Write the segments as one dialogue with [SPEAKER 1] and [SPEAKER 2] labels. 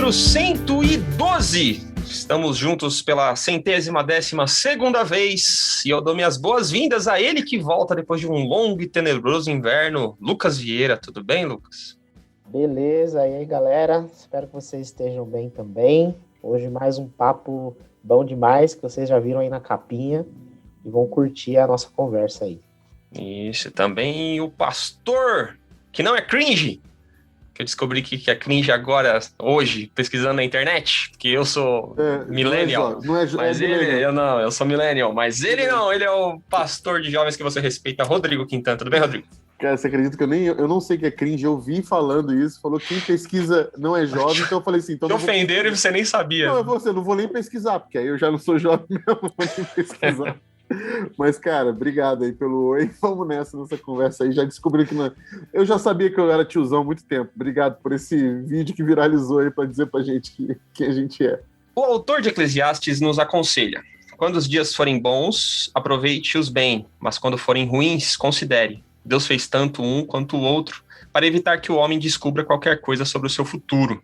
[SPEAKER 1] número 112. Estamos juntos pela 112ª vez e eu dou minhas boas-vindas a ele que volta depois de um longo e tenebroso inverno, Lucas Vieira. Tudo bem, Lucas?
[SPEAKER 2] Beleza, e aí galera, espero que vocês estejam bem também. Hoje mais um papo bom demais, que vocês já viram aí na capinha e vão curtir a nossa conversa aí.
[SPEAKER 1] Isso, também o pastor, que não é cringe, que eu descobri que é cringe agora, hoje, pesquisando na internet, porque eu sou millennial, mas eu sou millennial, mas ele não, ele é o pastor de jovens que você respeita, Rodrigo Quintana. Tudo bem, Rodrigo?
[SPEAKER 3] Cara, você acredita que eu não sei o que é cringe, eu vi falando isso, falou que quem pesquisa não é jovem, então eu falei assim... Então
[SPEAKER 1] te ofenderam e você nem sabia.
[SPEAKER 3] Não, eu não vou nem pesquisar, porque aí eu já não sou jovem mesmo, não vou nem pesquisar. Mas, cara, obrigado aí pelo oi, vamos nessa conversa aí, já descobri que não... Eu já sabia que eu era tiozão há muito tempo, obrigado por esse vídeo que viralizou aí pra dizer pra gente que a gente é.
[SPEAKER 1] O autor de Eclesiastes nos aconselha: quando os dias forem bons, aproveite-os bem, mas quando forem ruins, considere. Deus fez tanto um quanto o outro para evitar que o homem descubra qualquer coisa sobre o seu futuro.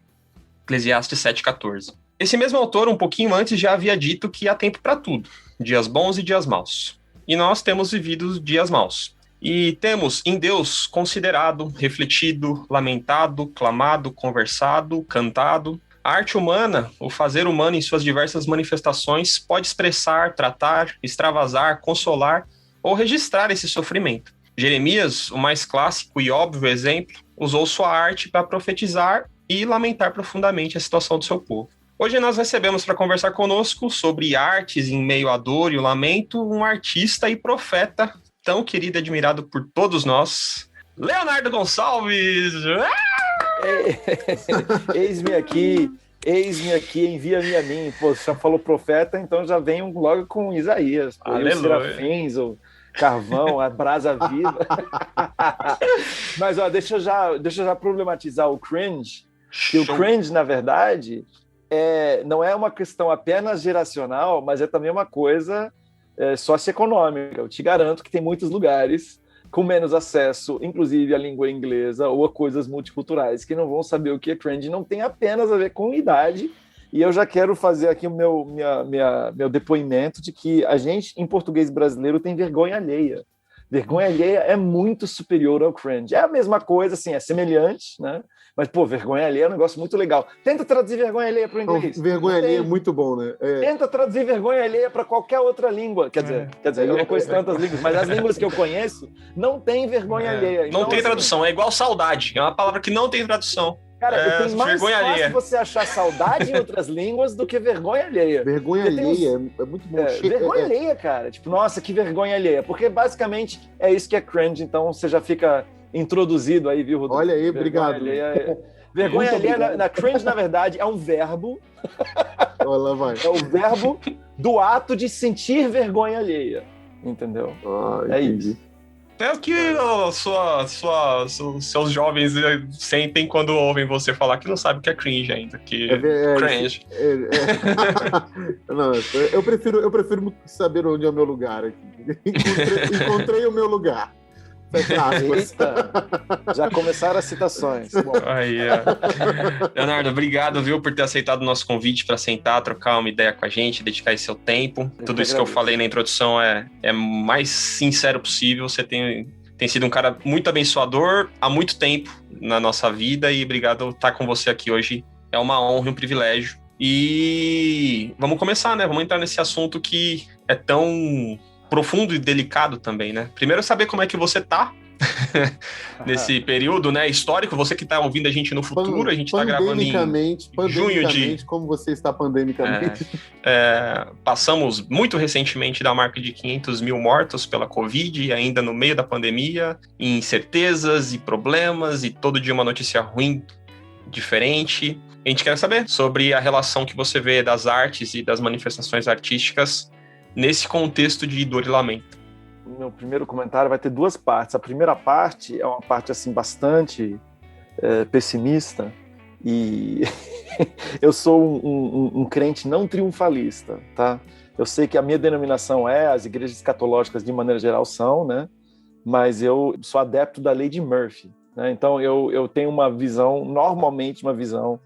[SPEAKER 1] Eclesiastes 7,14. Esse mesmo autor, um pouquinho antes, já havia dito que há tempo para tudo, dias bons e dias maus. E nós temos vivido dias maus. E temos em Deus considerado, refletido, lamentado, clamado, conversado, cantado. A arte humana, o fazer humano em suas diversas manifestações, pode expressar, tratar, extravasar, consolar ou registrar esse sofrimento. Jeremias, o mais clássico e óbvio exemplo, usou sua arte para profetizar e lamentar profundamente a situação do seu povo. Hoje nós recebemos para conversar conosco sobre artes em meio à dor e o lamento um artista e profeta tão querido e admirado por todos nós, Leonardo Gonçalves!
[SPEAKER 4] Eis-me aqui, envia-me a mim. Pô, você já falou profeta, então já venho logo com Isaías. Os serafins, o carvão, a brasa viva. Mas ó, deixa eu já problematizar o cringe. Que o cringe, na verdade, não é uma questão apenas geracional, mas é também uma coisa socioeconômica. Eu te garanto que tem muitos lugares com menos acesso, inclusive à língua inglesa ou a coisas multiculturais, que não vão saber o que é cringe. Não tem apenas a ver com idade. E eu já quero fazer aqui o meu depoimento de que a gente, em português brasileiro, tem vergonha alheia. Vergonha alheia é muito superior ao cringe. É a mesma coisa, assim, é semelhante, né? Mas, pô, vergonha alheia é um negócio muito legal. Tenta traduzir vergonha alheia para o inglês.
[SPEAKER 3] Vergonha alheia é muito bom, né?
[SPEAKER 4] Tenta traduzir vergonha alheia para qualquer outra língua. Quer dizer, eu não conheço tantas línguas, mas as línguas que eu conheço não tem vergonha alheia.
[SPEAKER 1] Então, não tem tradução, é igual saudade. É uma palavra que não tem tradução.
[SPEAKER 4] Cara, tem mais fácil você achar saudade em outras línguas do que vergonha alheia.
[SPEAKER 3] Vergonha alheia é muito bom.
[SPEAKER 4] Vergonha alheia, cara. Tipo, nossa, que vergonha alheia. Porque basicamente é isso que é cringe, então você já fica introduzido aí, viu, Rodrigo?
[SPEAKER 3] Olha aí, obrigado.
[SPEAKER 4] Vergonha alheia na cringe, na verdade, é um verbo.
[SPEAKER 3] Olha, vai.
[SPEAKER 4] É o verbo do ato de sentir vergonha alheia. Entendeu? É isso.
[SPEAKER 1] É o que seus jovens sentem quando ouvem você falar que não sabe o que é cringe ainda. Que cringe.
[SPEAKER 3] Não, eu prefiro saber onde é o meu lugar aqui. Encontrei o meu lugar.
[SPEAKER 4] Eita, já começaram as citações. Bom.
[SPEAKER 1] Aí, Leonardo, obrigado, viu, por ter aceitado o nosso convite para sentar, trocar uma ideia com a gente, dedicar esse seu tempo. Tudo isso que eu falei na introdução é mais sincero possível. Você tem sido um cara muito abençoador há muito tempo na nossa vida e obrigado por estar com você aqui hoje. É uma honra e um privilégio. E vamos começar, né? Vamos entrar nesse assunto que é tão profundo e delicado também, né? Primeiro, saber como é que você tá nesse período, né, histórico. Você que tá ouvindo a gente no futuro, a gente tá gravando em junho de...
[SPEAKER 3] Como você está pandemicamente?
[SPEAKER 1] Passamos muito recentemente da marca de 500 mil mortos pela Covid, ainda no meio da pandemia, incertezas e problemas, e todo dia uma notícia ruim, diferente. A gente quer saber sobre a relação que você vê das artes e das manifestações artísticas nesse contexto de dor e lamento.
[SPEAKER 4] Meu primeiro comentário vai ter duas partes. A primeira parte é uma parte assim bastante pessimista e eu sou um crente não triunfalista, tá? Eu sei que a minha denominação as igrejas escatológicas de maneira geral são, né? Mas eu sou adepto da lei de Murphy, né? Então eu tenho uma visão, normalmente uma visão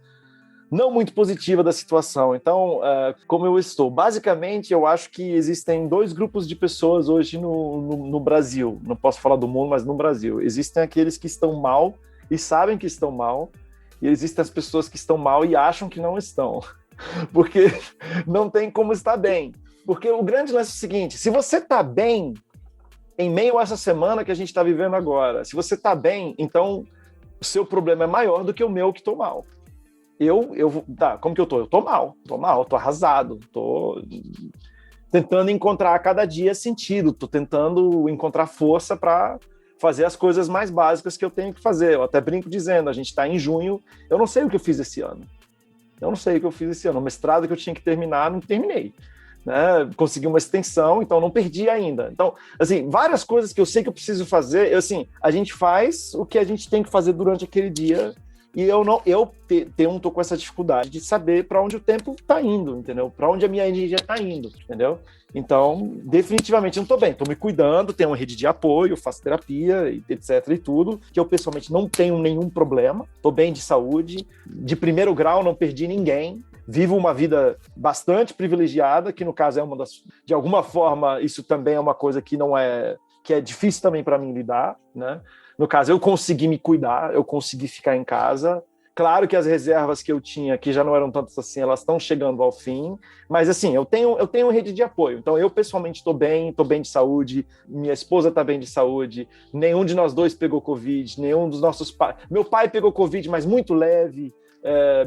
[SPEAKER 4] não muito positiva da situação. Então, como eu estou? Basicamente, eu acho que existem 2 grupos de pessoas hoje no Brasil. Não posso falar do mundo, mas no Brasil. Existem aqueles que estão mal e sabem que estão mal, e existem as pessoas que estão mal e acham que não estão. Porque não tem como estar bem. Porque o grande lance é o seguinte, se você está bem, em meio a essa semana que a gente está vivendo agora, se você está bem, então o seu problema é maior do que o meu que estou mal. Como que eu tô? Eu tô mal, tô arrasado, tô tentando encontrar a cada dia sentido, tô tentando encontrar força para fazer as coisas mais básicas que eu tenho que fazer. Eu até brinco dizendo, a gente está em junho, eu não sei o que eu fiz esse ano. O mestrado que eu tinha que terminar, não terminei. Né? Consegui uma extensão, então não perdi ainda. Então, assim, várias coisas que eu sei que eu preciso fazer, a gente faz o que a gente tem que fazer durante aquele dia. E eu tô com essa dificuldade de saber para onde o tempo está indo, entendeu? Para onde a minha energia está indo, entendeu? Então, definitivamente não estou bem, estou me cuidando, tenho uma rede de apoio, faço terapia, etc e tudo, que eu pessoalmente não tenho nenhum problema, estou bem de saúde, de primeiro grau, não perdi ninguém, vivo uma vida bastante privilegiada, que no caso de alguma forma, isso também é uma coisa que é difícil também para mim lidar, né? No caso, eu consegui me cuidar, eu consegui ficar em casa. Claro que as reservas que eu tinha, que já não eram tantas assim, elas estão chegando ao fim. Mas, assim, eu tenho rede de apoio. Então, eu, pessoalmente, estou bem de saúde. Minha esposa está bem de saúde. Nenhum de nós dois pegou Covid. Nenhum dos nossos pais... Meu pai pegou Covid, mas muito leve.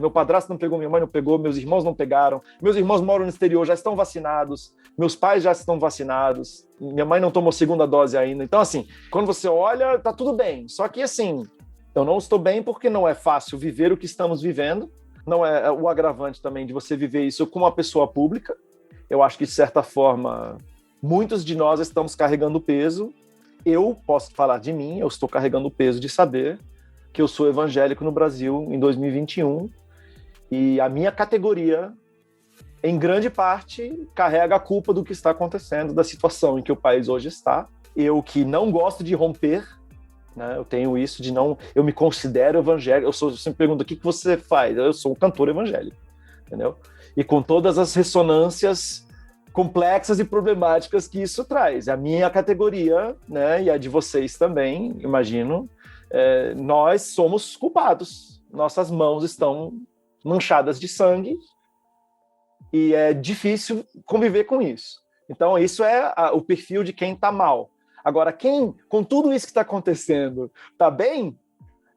[SPEAKER 4] Meu padrasto não pegou, minha mãe não pegou, meus irmãos não pegaram. Meus irmãos moram no exterior, já estão vacinados. Meus pais já estão vacinados. Minha mãe não tomou segunda dose ainda. Então, assim, quando você olha, tá tudo bem. Só que, assim, eu não estou bem porque não é fácil viver o que estamos vivendo. Não é o agravante também de você viver isso com uma pessoa pública. Eu acho que, de certa forma, muitos de nós estamos carregando o peso. Eu posso falar de mim, eu estou carregando o peso de saber que eu sou evangélico no Brasil em 2021 e a minha categoria, em grande parte, carrega a culpa do que está acontecendo, da situação em que o país hoje está. Eu que não gosto de romper, né, eu tenho isso de não... Eu me considero evangélico, eu sempre pergunto, o que você faz? Eu sou um cantor evangélico, entendeu? E com todas as ressonâncias complexas e problemáticas que isso traz. A minha categoria, né, e a de vocês também, imagino, nós somos culpados. Nossas mãos estão manchadas de sangue e é difícil conviver com isso. Então, isso é o perfil de quem está mal. Agora, quem, com tudo isso que está acontecendo, está bem,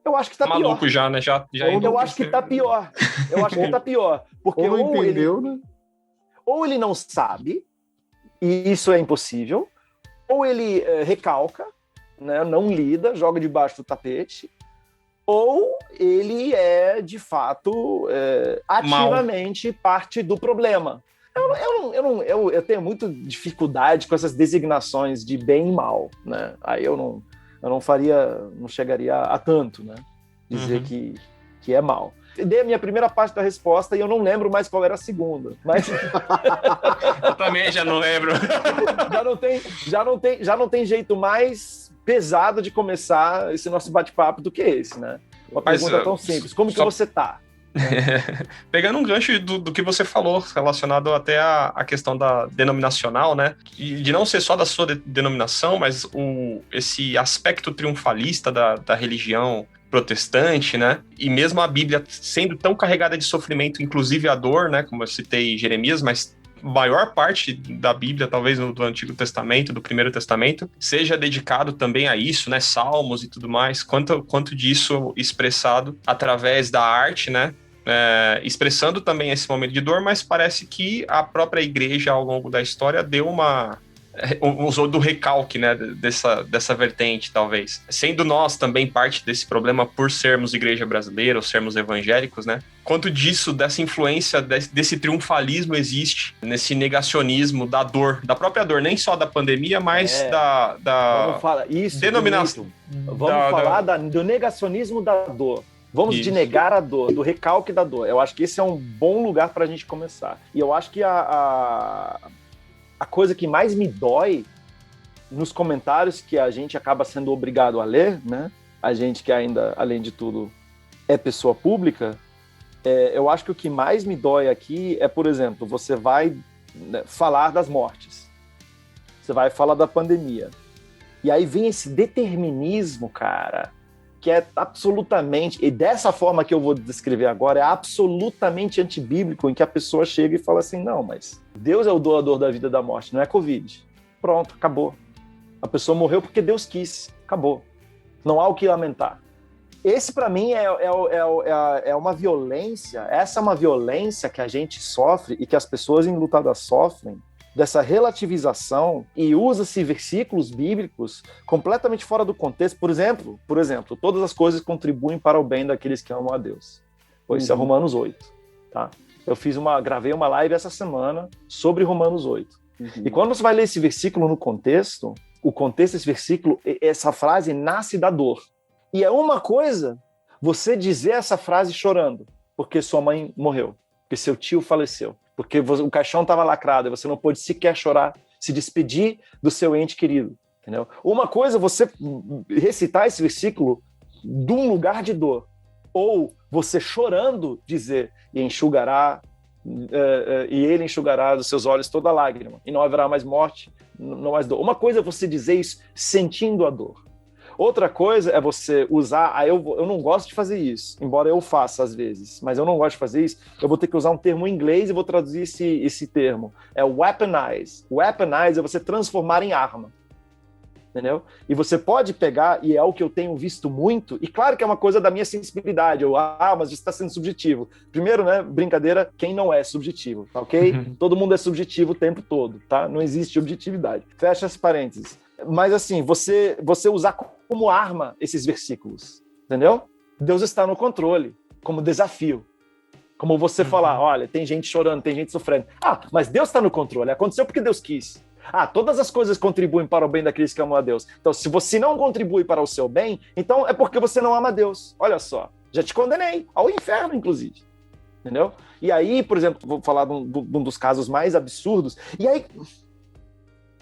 [SPEAKER 4] eu acho que está pior.
[SPEAKER 1] Maluco já, né?
[SPEAKER 4] Eu acho que está pior. Porque
[SPEAKER 3] ou não entendeu, né?
[SPEAKER 4] Ou ele não sabe, e isso é impossível, ou ele recalca, né, não lida, joga debaixo do tapete, ou ele é, de fato, ativamente parte do problema. Eu tenho muita dificuldade com essas designações de bem e mal, né? Aí eu não chegaria a tanto, né? Dizer que é mal. Dei a minha primeira parte da resposta e eu não lembro mais qual era a segunda. Mas...
[SPEAKER 1] Eu também já não lembro.
[SPEAKER 4] Já não tem jeito mais pesado de começar esse nosso bate-papo do que esse, né? Uma pergunta tão simples. Como que você tá?
[SPEAKER 1] Pegando um gancho do que você falou, relacionado até à questão da denominacional, né? De não ser só da sua denominação, mas esse aspecto triunfalista da religião protestante, né? E mesmo a Bíblia sendo tão carregada de sofrimento, inclusive a dor, né? Como eu citei Jeremias, mas maior parte da Bíblia, talvez do Antigo Testamento, do Primeiro Testamento, seja dedicado também a isso, né? Salmos e tudo mais. Quanto disso expressado através da arte, né? Expressando também esse momento de dor, mas parece que a própria igreja, ao longo da história, usou do recalque, né, dessa vertente, talvez. Sendo nós também parte desse problema por sermos igreja brasileira, ou sermos evangélicos, né? Quanto disso, dessa influência, desse triunfalismo existe nesse negacionismo da dor, da própria dor, nem só da pandemia, mas
[SPEAKER 4] Vamos falar isso.
[SPEAKER 1] Denominação.
[SPEAKER 4] Vamos falar do negacionismo da dor. Vamos de negar a dor, do recalque da dor. Eu acho que esse é um bom lugar para a gente começar. E eu acho que a coisa que mais me dói nos comentários que a gente acaba sendo obrigado a ler, né? A gente que ainda, além de tudo, é pessoa pública, eu acho que o que mais me dói aqui é, por exemplo, você vai falar das mortes, você vai falar da pandemia, e aí vem esse determinismo, cara, que é absolutamente, e dessa forma que eu vou descrever agora, é absolutamente antibíblico, em que a pessoa chega e fala assim, não, mas Deus é o doador da vida e da morte, não é Covid. Pronto, acabou. A pessoa morreu porque Deus quis, acabou. Não há o que lamentar. Esse, para mim, é uma violência, essa é uma violência que a gente sofre e que as pessoas enlutadas sofrem, dessa relativização, e usa-se versículos bíblicos completamente fora do contexto. Por exemplo, todas as coisas contribuem para o bem daqueles que amam a Deus. Isso é Romanos 8. Tá? Gravei uma live essa semana sobre Romanos 8. E quando você vai ler esse versículo no contexto, o contexto desse versículo, essa frase nasce da dor. E é uma coisa você dizer essa frase chorando, porque sua mãe morreu, porque seu tio faleceu, porque o caixão estava lacrado e você não pôde sequer chorar, se despedir do seu ente querido. Entendeu? Uma coisa é você recitar esse versículo de um lugar de dor, ou você chorando dizer, e enxugará, e ele enxugará dos seus olhos toda lágrima, e não haverá mais morte, não mais dor. Uma coisa é você dizer isso sentindo a dor. Outra coisa é você usar, eu não gosto de fazer isso, embora eu faça às vezes, mas eu não gosto de fazer isso, eu vou ter que usar um termo em inglês e vou traduzir esse termo. É weaponize. Weaponize é você transformar em arma. Entendeu? E você pode pegar, e é o que eu tenho visto muito, e claro que é uma coisa da minha sensibilidade, mas isso está sendo subjetivo. Primeiro, né, brincadeira, quem não é subjetivo, tá ok? Todo mundo é subjetivo o tempo todo, tá? Não existe objetividade. Fecha esse parênteses. Mas assim, você usar como arma esses versículos, entendeu? Deus está no controle, como desafio. Como você falar, olha, tem gente chorando, tem gente sofrendo. Mas Deus está no controle, aconteceu porque Deus quis. Todas as coisas contribuem para o bem daqueles que amam a Deus. Então, se você não contribui para o seu bem, então é porque você não ama a Deus. Olha só, já te condenei, ao inferno, inclusive. Entendeu? E aí, por exemplo, vou falar de um dos casos mais absurdos, e aí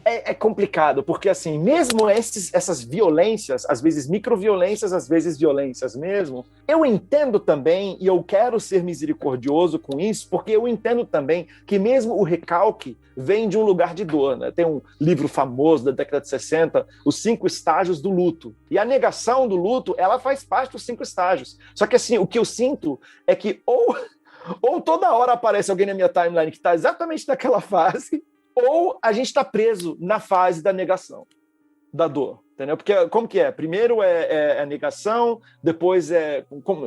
[SPEAKER 4] é complicado, porque assim, mesmo essas violências, às vezes microviolências, às vezes violências mesmo, eu entendo também, e eu quero ser misericordioso com isso, porque eu entendo também que mesmo o recalque vem de um lugar de dor, né? Tem um livro famoso da década de 60, Os 5 Estágios do Luto. E a negação do luto, ela faz parte dos 5 estágios. Só que assim, o que eu sinto é que ou toda hora aparece alguém na minha timeline que está exatamente naquela fase, ou a gente está preso na fase da negação, da dor, entendeu? Porque como que é? Primeiro é a negação, depois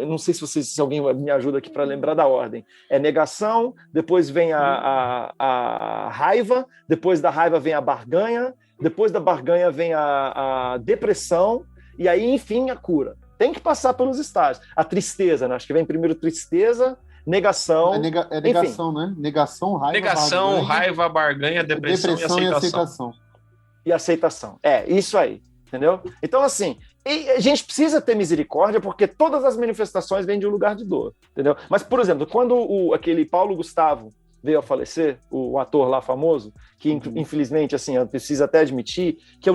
[SPEAKER 4] não sei se alguém me ajuda aqui para lembrar da ordem. É negação, depois vem a raiva, depois da raiva vem a barganha, depois da barganha vem a depressão, e aí, enfim, a cura. Tem que passar pelos estágios. A tristeza, né? Acho que vem primeiro tristeza, negação.
[SPEAKER 3] É negação, enfim. Né? Negação,
[SPEAKER 1] raiva, barganha, depressão e aceitação.
[SPEAKER 4] E aceitação. Isso aí. Entendeu? Então, assim, a gente precisa ter misericórdia porque todas as manifestações vêm de um lugar de dor. Entendeu? Mas, por exemplo, quando aquele Paulo Gustavo veio a falecer, o ator lá famoso, que infelizmente, assim, eu preciso até admitir que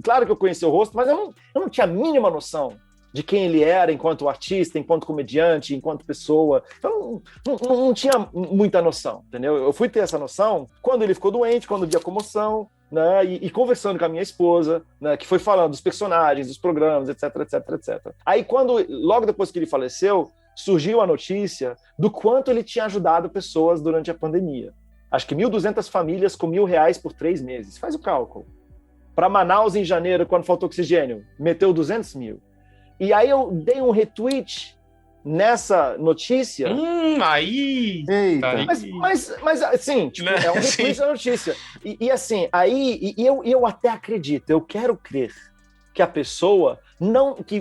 [SPEAKER 4] claro que eu conheci o rosto, mas eu não tinha a mínima noção de quem ele era enquanto artista, enquanto comediante, enquanto pessoa. Então, não tinha muita noção, entendeu? Eu fui ter essa noção quando ele ficou doente, quando vi a comoção, né, e conversando com a minha esposa, né, que foi falando dos personagens, dos programas, etc, etc, etc. Aí, logo depois que ele faleceu, surgiu a notícia do quanto ele tinha ajudado pessoas durante a pandemia. Acho que 1.200 famílias com R$1.000 por 3 meses. Faz o cálculo. Para Manaus, em janeiro, quando faltou oxigênio, meteu 200 mil. E aí eu dei um retweet nessa notícia.
[SPEAKER 1] Aí!
[SPEAKER 3] Eita.
[SPEAKER 4] Mas assim, tipo, é um retweet da notícia. E assim, aí eu até acredito, eu quero crer que a pessoa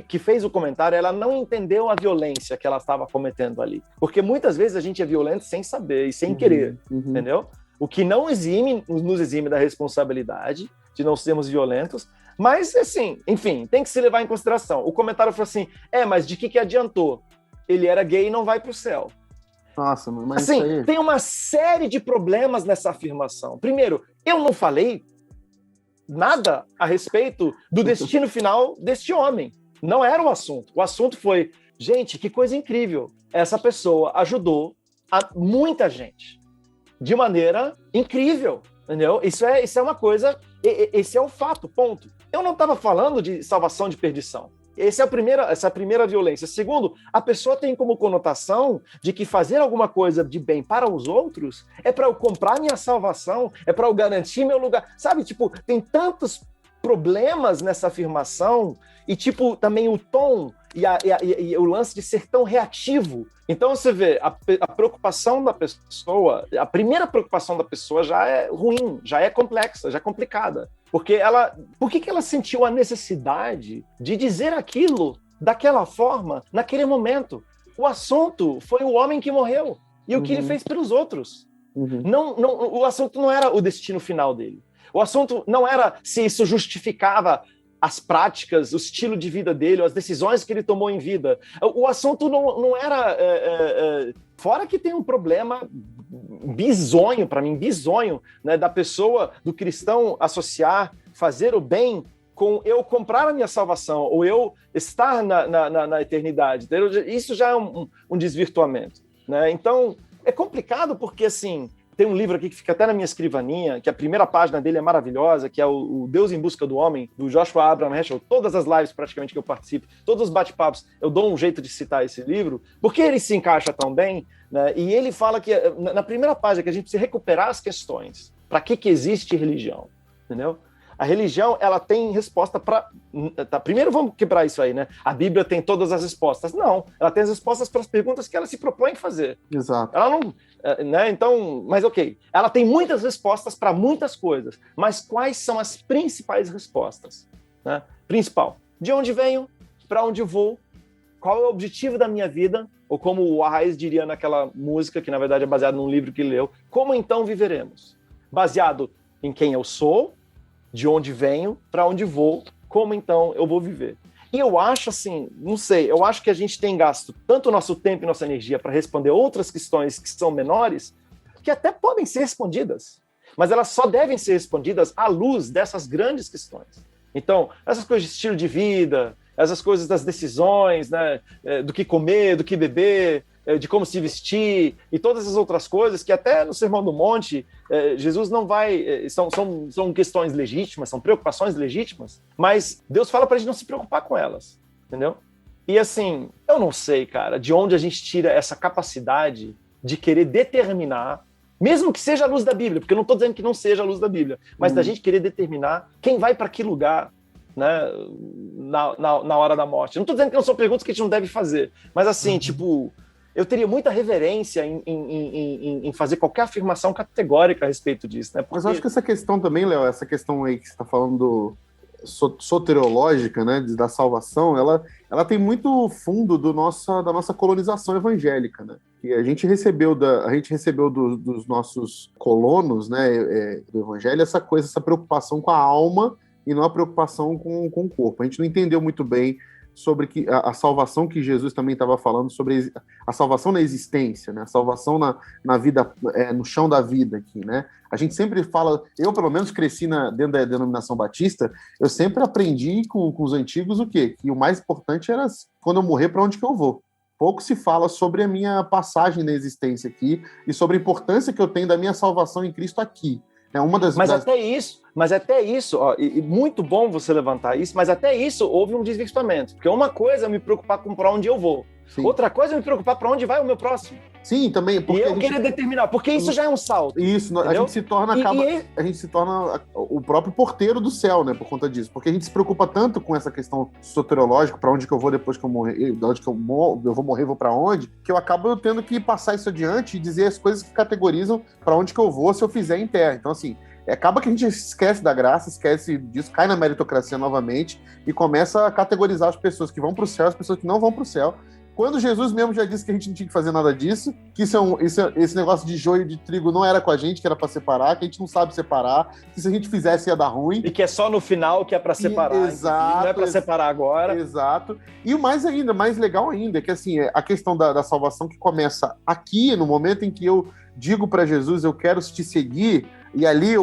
[SPEAKER 4] que fez o comentário, ela não entendeu a violência que ela estava cometendo ali. Porque muitas vezes a gente é violento sem saber e sem querer, entendeu? O que não nos exime da responsabilidade de não sermos violentos. Mas, assim, enfim, tem que se levar em consideração. O comentário foi assim, mas de que adiantou? Ele era gay e não vai para o céu.
[SPEAKER 3] Nossa, mas
[SPEAKER 4] assim,
[SPEAKER 3] isso aí...
[SPEAKER 4] tem uma série de problemas nessa afirmação. Primeiro, eu não falei nada a respeito do destino final deste homem. Não era o assunto. O assunto foi Gente, que coisa incrível. Essa pessoa ajudou a muita gente de maneira incrível, entendeu? Isso é uma coisa, esse é o fato, ponto. Eu não estava falando de salvação de perdição. Essa é a primeira violência. Segundo, a pessoa tem como conotação de que fazer alguma coisa de bem para os outros é para eu comprar minha salvação, é para eu garantir meu lugar. Sabe, tipo, tem tantos problemas nessa afirmação e, tipo, também o tom e o lance de ser tão reativo. Então, você vê, a preocupação da pessoa, a primeira preocupação da pessoa já é ruim, já é complexa, já é complicada. Por que ela sentiu a necessidade de dizer aquilo daquela forma, naquele momento? O assunto foi o homem que morreu e o que ele fez pelos outros. Não, o assunto não era o destino final dele. O assunto não era se isso justificava as práticas, o estilo de vida dele, as decisões que ele tomou em vida. O assunto não era... fora que tem um problema bizonho, para mim, bizonho, né, da pessoa, do cristão associar fazer o bem com eu comprar a minha salvação, ou eu estar na eternidade. Isso já é um desvirtuamento, né? Então, é complicado porque, assim... Tem um livro aqui que fica até na minha escrivaninha, que a primeira página dele é maravilhosa, que é o Deus em Busca do Homem, do Joshua Abraham Heschel. Todas as lives praticamente que eu participo, todos os bate-papos, eu dou um jeito de citar esse livro, porque ele se encaixa tão bem, né? E ele fala que, na primeira página, que a gente precisa recuperar as questões. Para que existe religião? Entendeu? A religião, ela tem resposta para... Tá, primeiro vamos quebrar isso aí, né? A Bíblia tem todas as respostas. Não, ela tem as respostas para as perguntas que ela se propõe a fazer.
[SPEAKER 3] Exato.
[SPEAKER 4] Ela não... Né? Então, mas ok. Ela tem muitas respostas para muitas coisas. Mas quais são as principais respostas? Né? Principal. De onde venho? Para onde vou? Qual é o objetivo da minha vida? Ou como o Arraes diria naquela música, que na verdade é baseado num livro que ele leu. Como então viveremos? Baseado em quem eu sou, de onde venho, para onde vou, como então eu vou viver. E eu acho assim, não sei, eu acho que a gente tem gasto tanto o nosso tempo e nossa energia para responder outras questões que são menores, que até podem ser respondidas, mas elas só devem ser respondidas à luz dessas grandes questões. Então, essas coisas de estilo de vida, essas coisas das decisões, né, do que comer, do que beber, de como se vestir e todas as outras coisas que até no Sermão do Monte Jesus não vai... São questões legítimas, são preocupações legítimas, mas Deus fala para a gente não se preocupar com elas, entendeu? E assim, eu não sei, cara, de onde a gente tira essa capacidade de querer determinar, mesmo que seja a luz da Bíblia, porque eu não estou dizendo que não seja a luz da Bíblia, mas da gente querer determinar quem vai para que lugar, né, na hora da morte. Eu não estou dizendo que não são perguntas que a gente não deve fazer, mas assim, tipo... Eu teria muita reverência em fazer qualquer afirmação categórica a respeito disso, né? Porque...
[SPEAKER 3] Mas eu acho que essa questão também, Léo, essa questão aí que você está falando soteriológica, né, da salvação, ela tem muito fundo da nossa colonização evangélica, né? E a gente recebeu dos nossos colonos, né, do evangelho, essa preocupação com a alma e não a preocupação com o corpo. A gente não entendeu muito bem sobre a salvação que Jesus também estava falando, sobre a salvação na existência, né? A salvação na vida, no chão da vida aqui, né? A gente sempre fala, eu pelo menos cresci dentro da denominação batista, eu sempre aprendi com os antigos o quê? Que o mais importante era quando eu morrer, para onde que eu vou. Pouco se fala sobre a minha passagem na existência aqui e sobre a importância que eu tenho da minha salvação em Cristo aqui.
[SPEAKER 4] Mas até isso, ó, e muito bom você levantar isso, mas até isso houve um desvirtuamento. Porque uma coisa é me preocupar com para onde eu vou. Sim. Outra coisa é me preocupar para onde vai o meu próximo.
[SPEAKER 3] Sim, também.
[SPEAKER 4] Porque eu queria determinar, porque isso já é um salto.
[SPEAKER 3] Isso, entendeu? A gente se torna o próprio porteiro do céu, né, por conta disso. Porque a gente se preocupa tanto com essa questão soteriológica, para onde que eu vou depois que eu morrer, de onde que eu vou morrer, vou para onde, que eu acabo tendo que passar isso adiante e dizer as coisas que categorizam para onde que eu vou se eu fizer em terra. Então, assim, acaba que a gente esquece da graça, esquece disso, cai na meritocracia novamente e começa a categorizar as pessoas que vão para o céu e as pessoas que não vão para o céu. Quando Jesus mesmo já disse que a gente não tinha que fazer nada disso, que esse negócio de joio e de trigo não era com a gente, que era para separar, que a gente não sabe separar, que se a gente fizesse ia dar ruim.
[SPEAKER 4] E que é só no final que é para separar.
[SPEAKER 3] Exato.
[SPEAKER 4] Não é para separar agora.
[SPEAKER 3] Exato. E o mais legal ainda, é que assim, a questão da salvação que começa aqui, no momento em que eu digo para Jesus, eu quero te seguir, E ali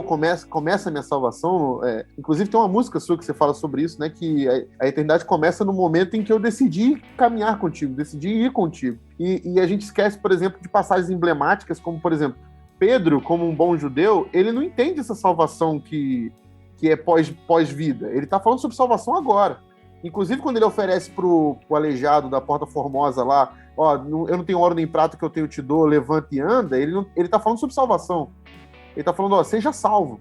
[SPEAKER 3] começa a minha salvação. Inclusive tem uma música sua que você fala sobre isso, né? Que a eternidade começa no momento em que eu decidi caminhar contigo, decidi ir contigo. E a gente esquece, por exemplo, de passagens emblemáticas, como, por exemplo, Pedro, como um bom judeu, ele não entende essa salvação que é pós-vida. Ele está falando sobre salvação agora. Inclusive, quando ele oferece pro aleijado da Porta Formosa lá, ó, eu não tenho ouro nem prata que eu tenho te dou, levanta e anda, ele está falando sobre salvação. Ele está falando, ó, seja salvo.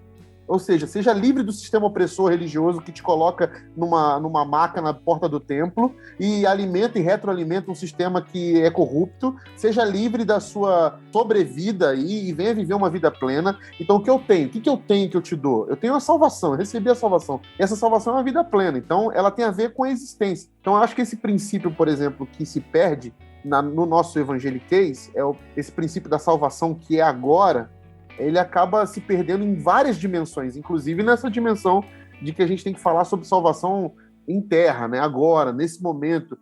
[SPEAKER 3] Ou seja, seja livre do sistema opressor religioso que te coloca numa maca na porta do templo e alimenta e retroalimenta um sistema que é corrupto. Seja livre da sua sobrevida e venha viver uma vida plena. Então, o que eu tenho? O que eu tenho que eu te dou? Eu tenho a salvação, eu recebi a salvação. E essa salvação é uma vida plena. Então, ela tem a ver com a existência. Então, eu acho que esse princípio, por exemplo, que se perde no nosso evangeliquez, esse princípio da salvação que é agora, ele acaba se perdendo em várias dimensões, inclusive nessa dimensão de que a gente tem que falar sobre salvação em terra, né? Agora, nesse momento.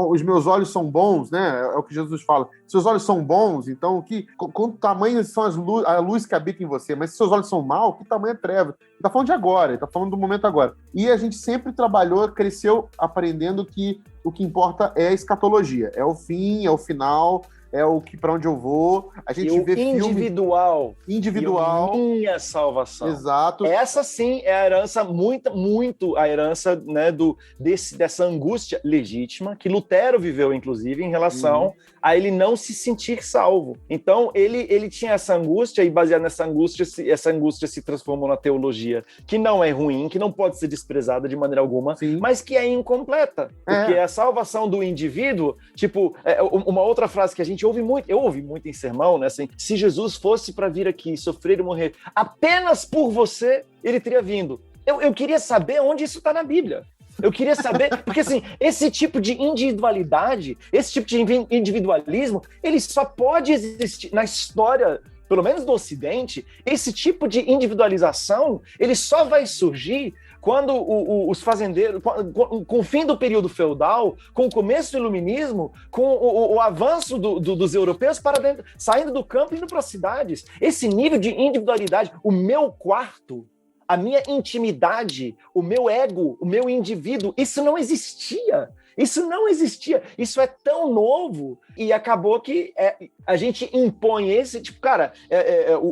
[SPEAKER 3] Os meus olhos são bons, né? É o que Jesus fala. Seus olhos são bons, então quanto tamanho são a luz que habita em você? Mas se seus olhos são maus, que tamanho é treva? Ele está falando de agora, ele está falando do momento agora. E a gente sempre trabalhou, cresceu aprendendo que o que importa é a escatologia, é o fim, é o final, é o que para onde eu vou. A gente vê
[SPEAKER 4] individual.
[SPEAKER 3] Minha
[SPEAKER 4] salvação.
[SPEAKER 3] Exato.
[SPEAKER 4] Essa sim é a herança, muito a herança, né, dessa angústia legítima que Lutero viveu, inclusive, em relação a ele não se sentir salvo. Então, ele tinha essa angústia e, baseado nessa angústia, essa angústia se transformou na teologia, que não é ruim, que não pode ser desprezada de maneira alguma, sim, mas que é incompleta. Porque a salvação do indivíduo, tipo, uma outra frase que a gente ouve muito, eu ouvi muito em sermão, né, assim, se Jesus fosse para vir aqui, sofrer e morrer apenas por você, ele teria vindo. Eu queria saber onde isso está na Bíblia. Eu queria saber, porque assim, esse tipo de individualidade, esse tipo de individualismo, ele só pode existir na história, pelo menos do Ocidente. Esse tipo de individualização, ele só vai surgir quando os fazendeiros, com o fim do período feudal, com o começo do iluminismo, com o avanço dos europeus para dentro, saindo do campo e indo para as cidades. Esse nível de individualidade, o meu quarto, a minha intimidade, o meu ego, o meu indivíduo, isso não existia. Isso é tão novo e acabou que a gente impõe esse, tipo, cara,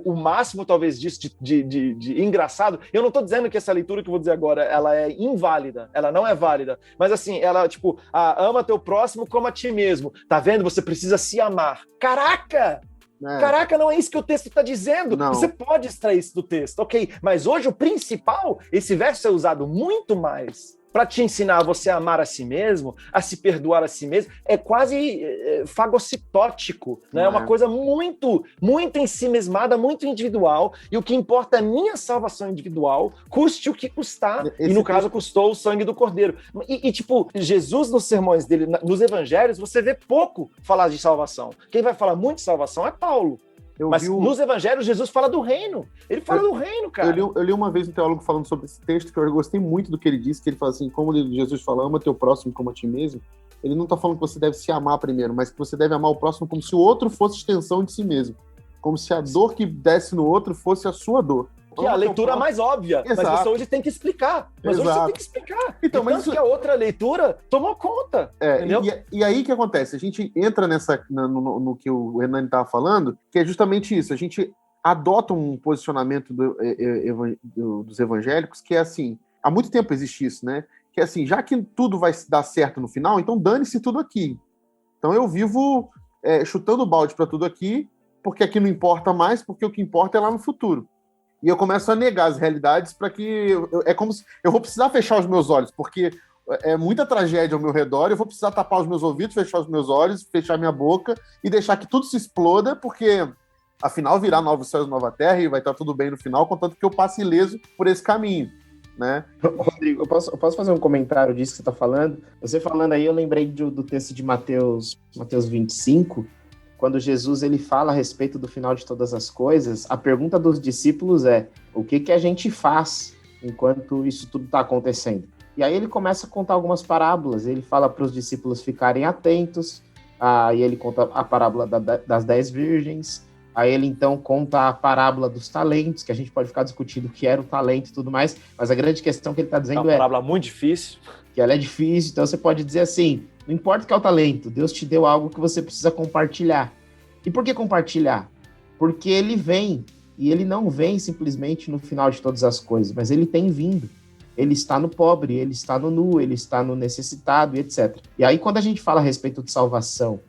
[SPEAKER 4] o máximo talvez disso de engraçado. Eu não estou dizendo que essa leitura que eu vou dizer agora, ela é inválida, ela não é válida, mas assim, ela, tipo, ama teu próximo como a ti mesmo, tá vendo? Você precisa se amar. Caraca! Caraca, não é isso que o texto está dizendo. Não. Você pode extrair isso do texto, ok. Mas hoje o principal, esse verso é usado muito mais para te ensinar a você amar a si mesmo, a se perdoar a si mesmo. É quase fagocitótico, né? É uma coisa muito, muito ensimesmada, muito individual. E o que importa é a minha salvação individual, custe o que custar. E no caso, custou o sangue do Cordeiro. E tipo, Jesus, nos sermões dele, nos evangelhos, você vê pouco falar de salvação. Quem vai falar muito de salvação é Paulo. Mas nos evangelhos, Jesus fala do reino. Ele fala do reino, cara.
[SPEAKER 3] Eu li uma vez um teólogo falando sobre esse texto, que eu gostei muito do que ele disse, que ele fala assim, como Jesus fala, ama teu próximo como a ti mesmo. Ele não está falando que você deve se amar primeiro, mas que você deve amar o próximo como se o outro fosse extensão de si mesmo. Como se a dor que desce no outro fosse a sua dor.
[SPEAKER 4] Que é a leitura mais óbvia, exato, mas você hoje tem que explicar. Então, mas que a outra leitura tomou conta, entendeu?
[SPEAKER 3] E aí o que acontece? A gente entra no que o Hernani estava falando, que é justamente isso. A gente adota um posicionamento dos evangélicos que é assim, há muito tempo existe isso, né? Que é assim, já que tudo vai dar certo no final, então dane-se tudo aqui. Então eu vivo chutando o balde para tudo aqui, porque aqui não importa mais, porque o que importa é lá no futuro. E eu começo a negar as realidades para que... É como se... Eu vou precisar fechar os meus olhos, porque é muita tragédia ao meu redor, eu vou precisar tapar os meus ouvidos, fechar os meus olhos, fechar minha boca e deixar que tudo se exploda, porque, afinal, virá novos céus e nova terra e vai estar tudo bem no final, contanto que eu passe ileso por esse caminho, né?
[SPEAKER 2] Rodrigo, eu posso fazer um comentário disso que você está falando? Você falando aí, eu lembrei do texto de Mateus 25, quando Jesus ele fala a respeito do final de todas as coisas, a pergunta dos discípulos é: o que a gente faz enquanto isso tudo está acontecendo? E aí ele começa a contar algumas parábolas, ele fala para os discípulos ficarem atentos, e ele conta a parábola das 10 virgens, Aí ele então conta a parábola dos talentos, que a gente pode ficar discutindo o que era o talento e tudo mais, mas a grande questão que ele está dizendo
[SPEAKER 4] é uma parábola muito difícil.
[SPEAKER 2] Que ela é difícil, então você pode dizer assim, não importa o que é o talento, Deus te deu algo que você precisa compartilhar. E por que compartilhar? Porque ele vem, e ele não vem simplesmente no final de todas as coisas, mas ele tem vindo. Ele está no pobre, ele está no nu, ele está no necessitado, e etc. E aí, quando a gente fala a respeito de salvação,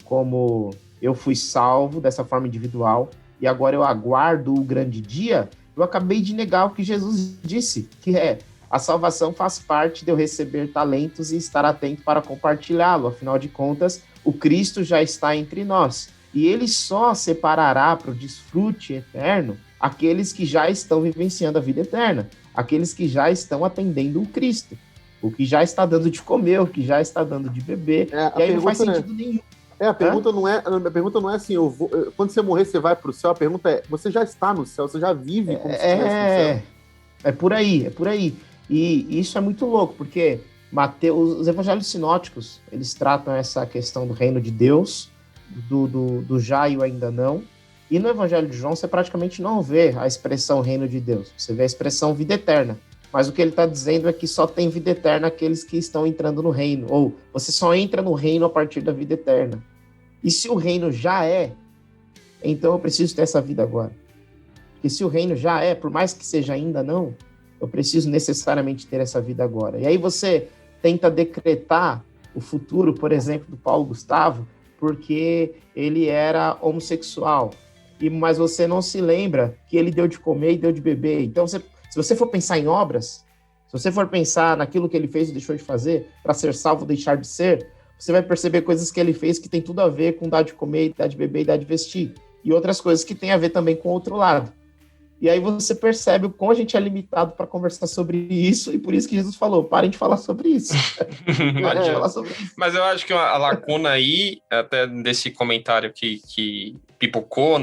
[SPEAKER 2] como eu fui salvo dessa forma individual, e agora eu aguardo o grande dia, eu acabei de negar o que Jesus disse, que é a salvação faz parte de eu receber talentos e estar atento para compartilhá-lo. Afinal de contas, o Cristo já está entre nós. E ele só separará para o desfrute eterno aqueles que já estão vivenciando a vida eterna, aqueles que já estão atendendo o Cristo, o que já está dando de comer, o que já está dando de beber, e aí não faz sentido nenhum.
[SPEAKER 3] A pergunta não é assim, quando você morrer, você vai para o céu. A pergunta é, você já está no céu, você já vive como se estivesse no céu.
[SPEAKER 2] É por aí. E isso é muito louco, porque os evangelhos sinóticos, eles tratam essa questão do reino de Deus, do já e o ainda não. E no Evangelho de João, você praticamente não vê a expressão reino de Deus. Você vê a expressão vida eterna. Mas o que ele está dizendo é que só tem vida eterna aqueles que estão entrando no reino. Ou você só entra no reino a partir da vida eterna. E se o reino já é, então eu preciso ter essa vida agora. Porque se o reino já é, por mais que seja ainda não, eu preciso necessariamente ter essa vida agora. E aí você tenta decretar o futuro, por exemplo, do Paulo Gustavo, porque ele era homossexual. Mas você não se lembra que ele deu de comer e deu de beber. Então, se você for pensar em obras, se você for pensar naquilo que ele fez ou deixou de fazer, para ser salvo ou deixar de ser, você vai perceber coisas que ele fez que tem tudo a ver com dar de comer, dar de beber e dar de vestir. E outras coisas que tem a ver também com o outro lado. E aí você percebe o quão a gente é limitado para conversar sobre isso, e por isso que Jesus falou, parem de falar sobre isso. Parem de falar sobre isso.
[SPEAKER 1] Mas eu acho que a lacuna aí, até desse comentário que pipocou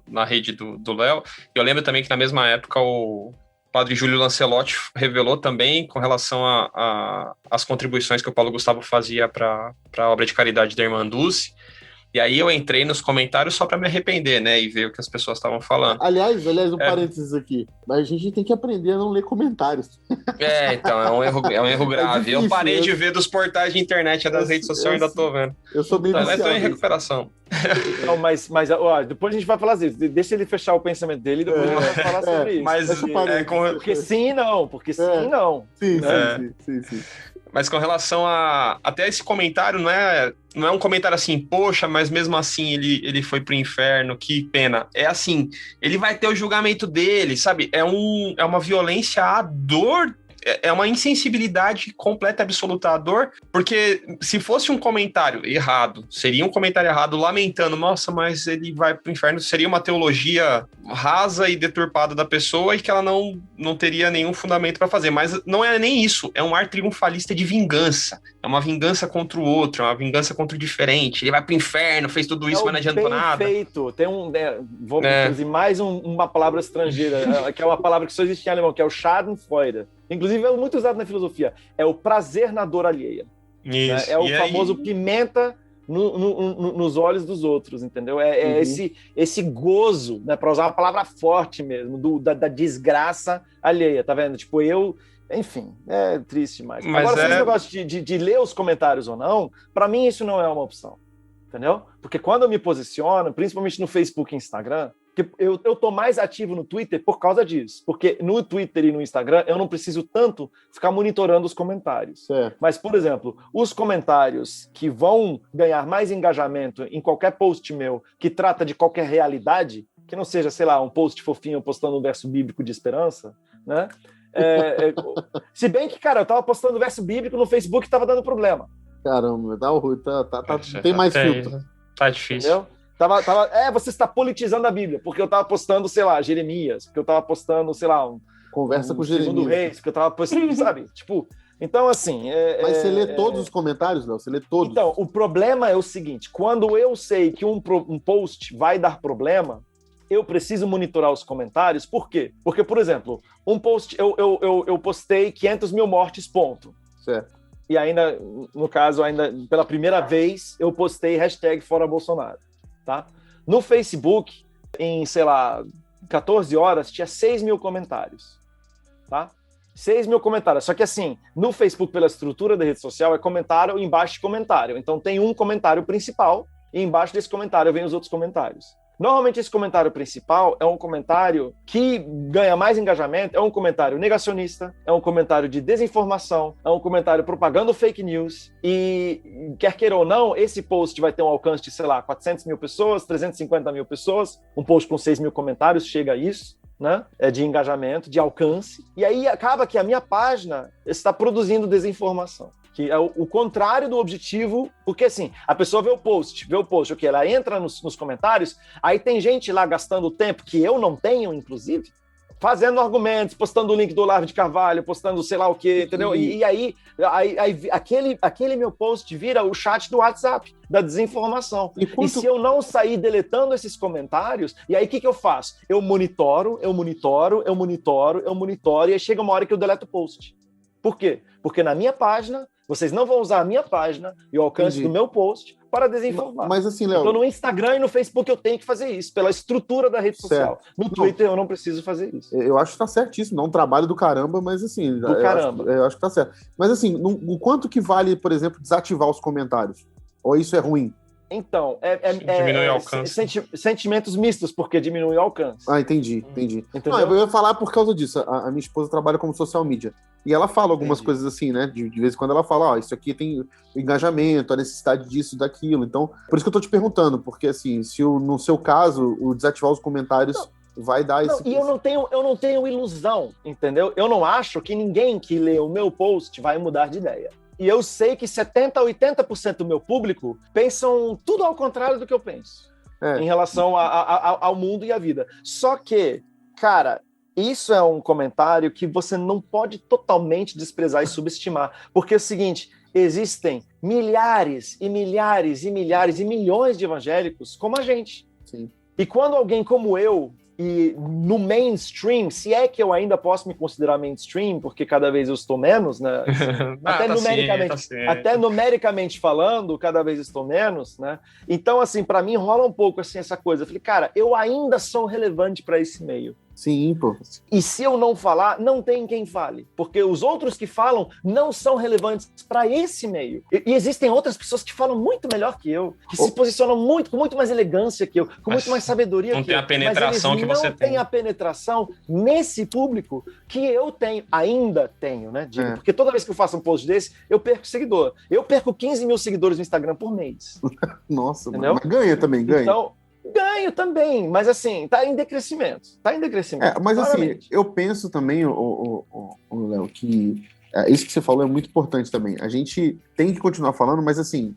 [SPEAKER 1] na rede do Léo, eu lembro também que na mesma época o padre Júlio Lancelotti revelou também com relação às contribuições que o Paulo Gustavo fazia para a obra de caridade da Irmã Dulce. E aí eu entrei nos comentários só para me arrepender, né? E ver o que as pessoas estavam falando.
[SPEAKER 3] Aliás, um parênteses aqui. Mas a gente tem que aprender a não ler comentários.
[SPEAKER 1] Então, é um erro grave. Difícil, eu parei de ver dos portais de internet, das redes sociais, ainda tô vendo.
[SPEAKER 3] Eu sou bem
[SPEAKER 1] viciado. Estou em recuperação.
[SPEAKER 4] Não, mas ó, depois a gente vai falar disso. Deixa ele fechar o pensamento dele e depois a gente vai falar sobre isso.
[SPEAKER 1] Mas
[SPEAKER 4] porque sim e não. Porque sim e não.
[SPEAKER 3] Sim.
[SPEAKER 1] Mas com relação a... Até esse comentário não é um comentário assim, poxa, mas mesmo assim ele foi pro inferno, que pena. É assim, ele vai ter o julgamento dele, sabe? É uma violência à dor, é uma insensibilidade completa e absoluta à dor, porque se fosse um comentário errado, seria um comentário errado lamentando, nossa, mas ele vai pro inferno, seria uma teologia rasa e deturpada da pessoa e que ela não teria nenhum fundamento para fazer, mas não é nem isso, é um ar triunfalista de vingança, é uma vingança contra o outro, é uma vingança contra o diferente, ele vai pro inferno, fez tudo isso, mas não adiantou nada.
[SPEAKER 4] Perfeito, tem vou trazer mais uma palavra estrangeira, que é uma palavra que só existe em alemão, que é o Schadenfreude. Inclusive, é muito usado na filosofia. É o prazer na dor alheia. Isso. Né? É o famoso pimenta nos olhos dos outros, entendeu? Esse gozo, né? Para usar uma palavra forte mesmo, da desgraça alheia, tá vendo? Tipo, enfim, é triste demais. Agora, se você gosta de ler os comentários ou não, para mim isso não é uma opção, entendeu? Porque quando eu me posiciono, principalmente no Facebook e Instagram, que eu tô mais ativo no Twitter por causa disso. Porque no Twitter e no Instagram eu não preciso tanto ficar monitorando os comentários.
[SPEAKER 3] Certo.
[SPEAKER 4] Mas, por exemplo, os comentários que vão ganhar mais engajamento em qualquer post meu que trata de qualquer realidade, que não seja, sei lá, um post fofinho postando um verso bíblico de esperança, né? Se bem que, cara, eu tava postando verso bíblico no Facebook e tava dando problema.
[SPEAKER 3] Caramba, tem mais filtro.
[SPEAKER 1] Tá difícil.
[SPEAKER 4] Entendeu? Você está politizando a Bíblia, porque eu estava postando, sei lá, Jeremias, porque eu estava postando, sei lá,
[SPEAKER 3] conversa com Jeremias.
[SPEAKER 4] Segundo Reis, porque eu estava postando, sabe? Tipo, então assim...
[SPEAKER 3] Mas você lê todos os comentários, Léo? Você lê todos?
[SPEAKER 4] Então, o problema é o seguinte, quando eu sei que um post vai dar problema, eu preciso monitorar os comentários, por quê? Porque, por exemplo, um post, eu postei 500 mil mortes, ponto.
[SPEAKER 3] Certo.
[SPEAKER 4] E ainda, no caso, pela primeira vez, eu postei #ForaBolsonaro. Tá? No Facebook, em, sei lá, 14 horas, tinha 6 mil comentários, tá? 6 mil comentários. Só que assim, no Facebook, pela estrutura da rede social, é comentário embaixo de comentário. Então tem um comentário principal e embaixo desse comentário vem os outros comentários. Normalmente esse comentário principal é um comentário que ganha mais engajamento, é um comentário negacionista, é um comentário de desinformação, é um comentário propagando fake news e, quer queira ou não, esse post vai ter um alcance de, sei lá, 400 mil pessoas, 350 mil pessoas, um post com 6 mil comentários chega a isso. Né? De engajamento, de alcance, e aí acaba que a minha página está produzindo desinformação, que é o contrário do objetivo, porque assim, a pessoa vê o post, ok, ela entra nos comentários, aí tem gente lá gastando tempo que eu não tenho, inclusive, fazendo argumentos, postando o link do Olavo de Carvalho, postando sei lá o quê, entendeu? E aí aquele meu post vira o chat do WhatsApp, da desinformação. E se eu não sair deletando esses comentários, e aí o que eu faço? Eu monitoro, e aí chega uma hora que eu deleto o post. Por quê? Porque na minha página, vocês não vão usar a minha página e o alcance do meu post para desinformar.
[SPEAKER 3] Mas assim, Léo...
[SPEAKER 4] Então no Instagram e no Facebook eu tenho que fazer isso, pela estrutura da rede social. No Twitter eu não preciso fazer isso.
[SPEAKER 3] Eu acho que tá certíssimo, não é um trabalho do caramba, mas assim... Eu acho que tá certo. Mas assim, o quanto que vale, por exemplo, desativar os comentários? Ou isso é ruim?
[SPEAKER 4] Então,
[SPEAKER 1] diminui o alcance.
[SPEAKER 4] Sentimentos mistos, porque diminui o alcance.
[SPEAKER 3] Ah, entendi. Não, eu ia falar por causa disso. A minha esposa trabalha como social media. E ela fala algumas coisas assim, né? De vez em quando ela fala, isso aqui tem engajamento, a necessidade disso, daquilo. Então, por isso que eu tô te perguntando, porque assim, se no seu caso, o desativar os comentários vai dar esse...
[SPEAKER 4] E eu não tenho ilusão, entendeu? Eu não acho que ninguém que lê o meu post vai mudar de ideia. E eu sei que 70% a 80% do meu público pensam tudo ao contrário do que eu penso em relação ao mundo e à vida. Só que, cara, isso é um comentário que você não pode totalmente desprezar e subestimar. Porque é o seguinte, existem milhares e milhares e milhares e milhões de evangélicos como a gente.
[SPEAKER 3] Sim.
[SPEAKER 4] E quando alguém como eu, e no mainstream, se é que eu ainda posso me considerar mainstream, porque cada vez eu estou menos, né? Até numericamente falando, cada vez estou menos, né? Então, assim, para mim rola um pouco assim essa coisa. Eu falei, cara, eu ainda sou relevante para esse meio.
[SPEAKER 3] Sim, pô.
[SPEAKER 4] E se eu não falar, não tem quem fale. Porque os outros que falam não são relevantes para esse meio. E existem outras pessoas que falam muito melhor que eu, que se posicionam com muito mais elegância que eu, com muito mais sabedoria que eu.
[SPEAKER 1] Não tem a penetração que você tem.
[SPEAKER 4] Não tem a penetração nesse público que eu tenho, ainda tenho, né? Porque toda vez que eu faço um post desse, eu perco seguidor. Eu perco 15 mil seguidores no Instagram por mês.
[SPEAKER 3] Nossa, mas ganha também, ganha.
[SPEAKER 4] Então, ganho também, mas assim, tá em decrescimento.
[SPEAKER 3] Mas claramente. Assim, eu penso também, Léo, que isso que você falou é muito importante também. A gente tem que continuar falando, mas assim,